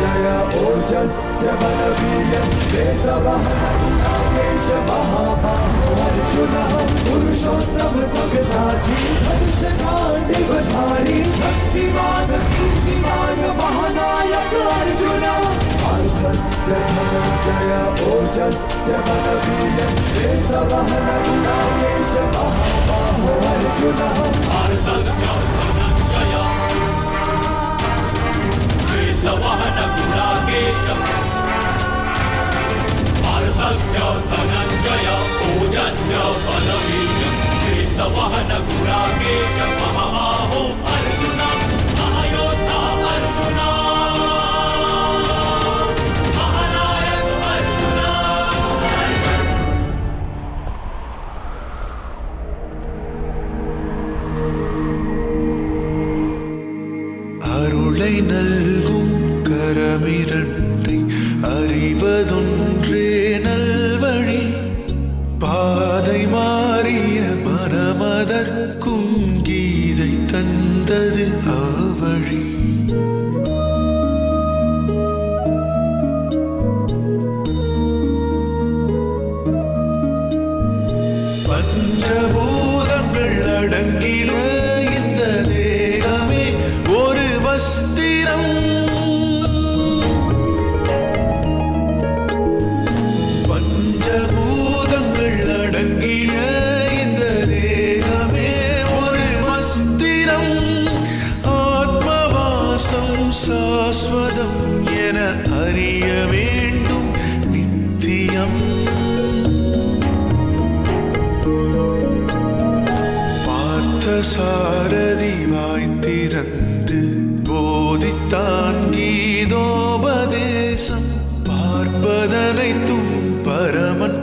जय ओजस्य बलवीर्यं श्वेतवहननागेश महाबाहो अर्जुनः पुरुषोत्तम सव्यसाची धनुषकाण्डिवधारी शक्तिमान कीर्तिमान महानायक अर्जुन पार्थस्य धनञ्जय ओजस्य बलवीर्यं श्वेतवहननागेश महाबाहो अर्जुनः पार्थस्य धनञ्जय पार्थस्य धनञ्जय ओजस्य बलवीर्यं श्वेतवहनगुणाकेश महाबाहो अर्जुन महायोद्धा अर्जुन महानायक अर्जुन. அருளை நல்கும் கரமிரண்டை அறிவதொன்றே நல்வழி. பாதை மாறிய மனமதற்கும் கீதை தந்தது அவ்வழி. பஞ்சபூதங்கள் அடங்கிய இந்த தேகமே ஒரு வஸ்திரம். பஞ்சபூதங்கள் அடங்கிய இந்த தேகமே ஒரு வஸ்திரம். ஆத்மவாசம் சாஸ்வதம் என அறிய வேண்டும் நித்தியம். சாரதி வாய்த்திறந்து போதித்தான் கீதோபதேசம். பார்ப்பதனைத்தும் பரமன்